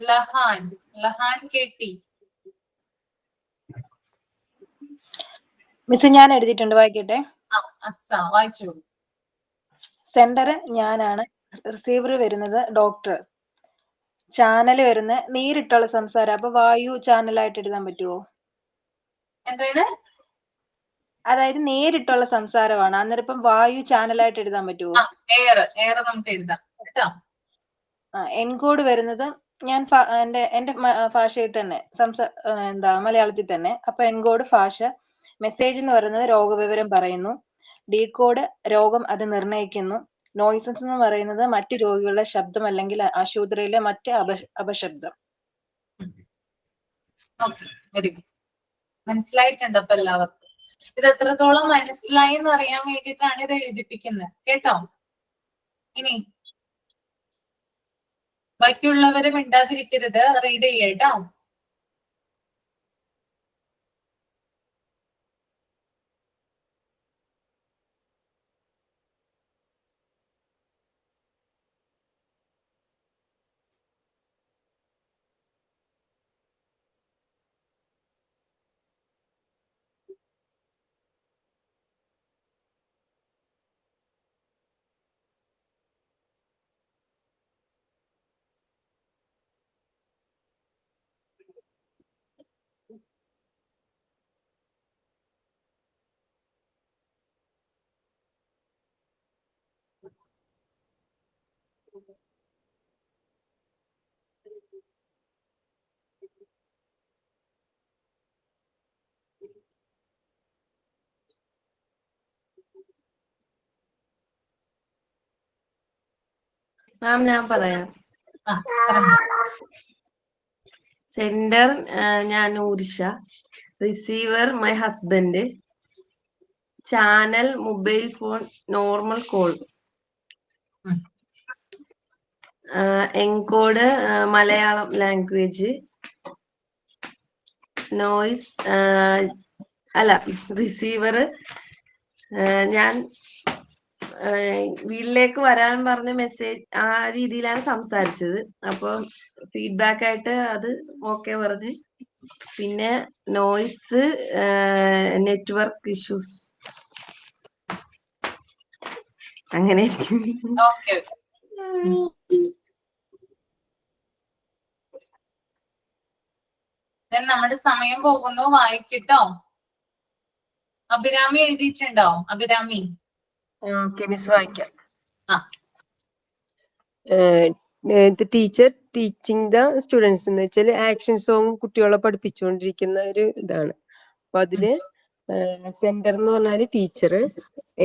ലഹാൻ ലഹാൻ കേട്ടി. മിസ് ഞാൻ എഴുതിയിട്ടുണ്ട്, വായിക്കട്ടെ. അക്സ വായിച്ചോളൂ. സെന്റർ ഞാനാണ്, റിസീവർ വരുന്നത് ഡോക്ടർ, ചാനൽ വരുന്ന നേരിട്ടുള്ള സംസാരം. അപ്പൊ വായു ചാനലായിട്ട് എഴുതാൻ പറ്റുമോ? എന്താണ്? അതായത് നേരിട്ടുള്ള സംസാരമാണ്, അന്നേരം ഇപ്പം വായു ചാനലായിട്ട് എഴുതാൻ പറ്റുമോ? എയർ നമുക്ക് എഴുതാം കേട്ടോ. എൻകോഡ് വരുന്നത് ഞാൻ എന്റെ ഭാഷയിൽ തന്നെ മലയാളത്തിൽ തന്നെ. അപ്പൊ എൻകോഡ് ഭാഷ, മെസ്സേജ് എന്ന് പറയുന്നത് രോഗവിവരം പറയുന്നു, ഡീകോഡ് രോഗം അത് നിർണ്ണയിക്കുന്നു, നോയിസസ് എന്ന് പറയുന്നത് മറ്റു രോഗികളുടെ ശബ്ദം അല്ലെങ്കിൽ ആശുപത്രിയിലെ മറ്റ് അപശബ്ദം. Very good. മനസ്സിലായിട്ടുണ്ട് അപ്പൊ എല്ലാവർക്കും? ഇത് എത്രത്തോളം മനസ്സിലായി എന്ന് അറിയാൻ വേണ്ടിയിട്ടാണ് ഇത് എഴുതിപ്പിക്കുന്നത് കേട്ടോ. ഇനി ബാക്കിയുള്ളവര് മിണ്ടാതിരിക്കരുത്, റീഡ് ചെയ്യട്ടോ. മാം ഞാൻ പറയാം. ആ പറഞ്ഞോ. സെൻഡർ ഞാൻ Ursha, receiver my husband, channel mobile phone normal call, ഉം. എൻകോഡ് മലയാളം ലാംഗ്വേജ്, നോയ്സ് അല്ല റിസീവർ ഞാൻ വീട്ടിലേക്ക് വരാൻ പറഞ്ഞ മെസ്സേജ് ആ രീതിയിലാണ് സംസാരിച്ചത്. അപ്പൊ ഫീഡ്ബാക്ക് ആയിട്ട് അത് ഓക്കെ പറഞ്ഞ്. പിന്നെ നോയ്സ് നെറ്റ്വർക്ക് ഇഷ്യൂസ് അങ്ങനെ. ഓക്കെ നമ്മുടെ സമയം പോകുന്നു, വായിക്കിട്ടോ. അഭിരാമി എഴുതിയിട്ടുണ്ടോ? അഭിരാമി. ഓക്കെ മിസ്, വായിക്കാം. ആ. The teacher teaching the students എന്ന് വെച്ചാൽ ആക്ഷൻ സോങ് കുട്ടികളെ പഠിപ്പിച്ചുകൊണ്ടിരിക്കുന്ന ഒരു ഇതാണ്. അപ്പൊ അതില് സെന്റർ എന്ന് പറഞ്ഞാല് teacher,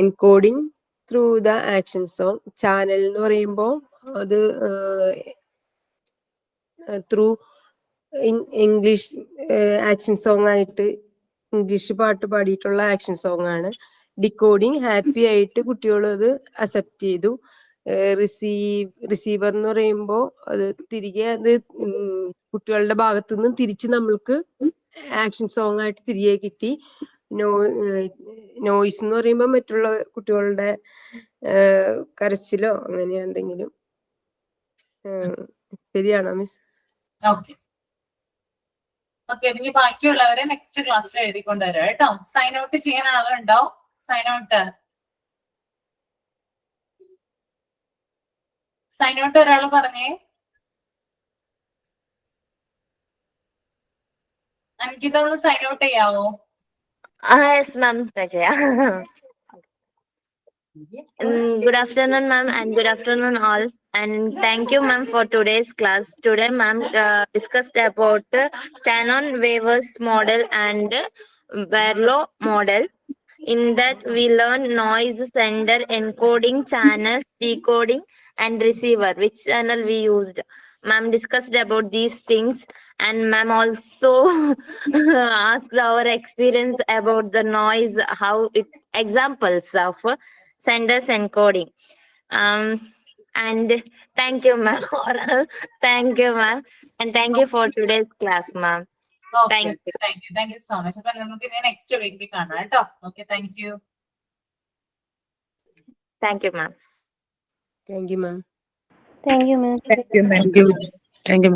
encoding through the action song, channel എന്ന് പറയുമ്പോൾ അത് ത്രൂ ഇംഗ്ലീഷ് ആക്ഷൻ സോങ് ആയിട്ട് ഇംഗ്ലീഷ് പാട്ട് പാടിയിട്ടുള്ള ആക്ഷൻ സോങ് ആണ്. ഡിക്കോഡിങ് ഹാപ്പി ആയിട്ട് കുട്ടികൾ അത് അക്സെപ്റ്റ് ചെയ്തു. റിസീവർ എന്ന് പറയുമ്പോൾ അത് തിരികെ അത് കുട്ടികളുടെ ഭാഗത്തു നിന്നും തിരിച്ച് നമ്മൾക്ക് ആക്ഷൻ സോങ് ആയിട്ട് തിരികെ കിട്ടി. നോയ്സ് എന്ന് പറയുമ്പോൾ മറ്റുള്ള കുട്ടികളുടെ കരച്ചിലോ അങ്ങനെ എന്തെങ്കിലും. ശരിയാണോ മിസ്? ഓക്കെ ഓക്കെ, ഇനി ബാക്കിയുള്ളവരെ നെക്സ്റ്റ് ക്ലാസ്സിൽ എഴുതിക്കൊണ്ടുവരാം കേട്ടോ. സൈൻ ഔട്ട് ചെയ്യാൻ ആളുണ്ടോ? സൈൻ ഔട്ട് ഒരാൾ പറഞ്ഞേ. എനിക്കിതൊന്ന് സൈൻ ഔട്ട് ചെയ്യാവോ? Yes, ma'am. Rajaya. Good afternoon, ma'am, and good afternoon, all. And thank you, ma'am, for today's class. Today, ma'am discussed about Shannon Weaver's model and Barlow model. In that, we learn noise, sender, encoding, channels, decoding, and receiver, which channel we used. Ma'am discussed about these things, and ma'am also asked our experience about the noise, how it examples of senders encoding. And thank you, ma'am. Thank you, ma'am, and thank you for today's class, ma'am. Thank you so much. അപ്പൊ നമുക്ക് ഇനി next വീക്കിൽ കാണാം കേട്ടോ. Okay, thank you. Thank you, ma'am. Thank you ma'am. Thank you ma'am. Thank you, ma'am. Thank you.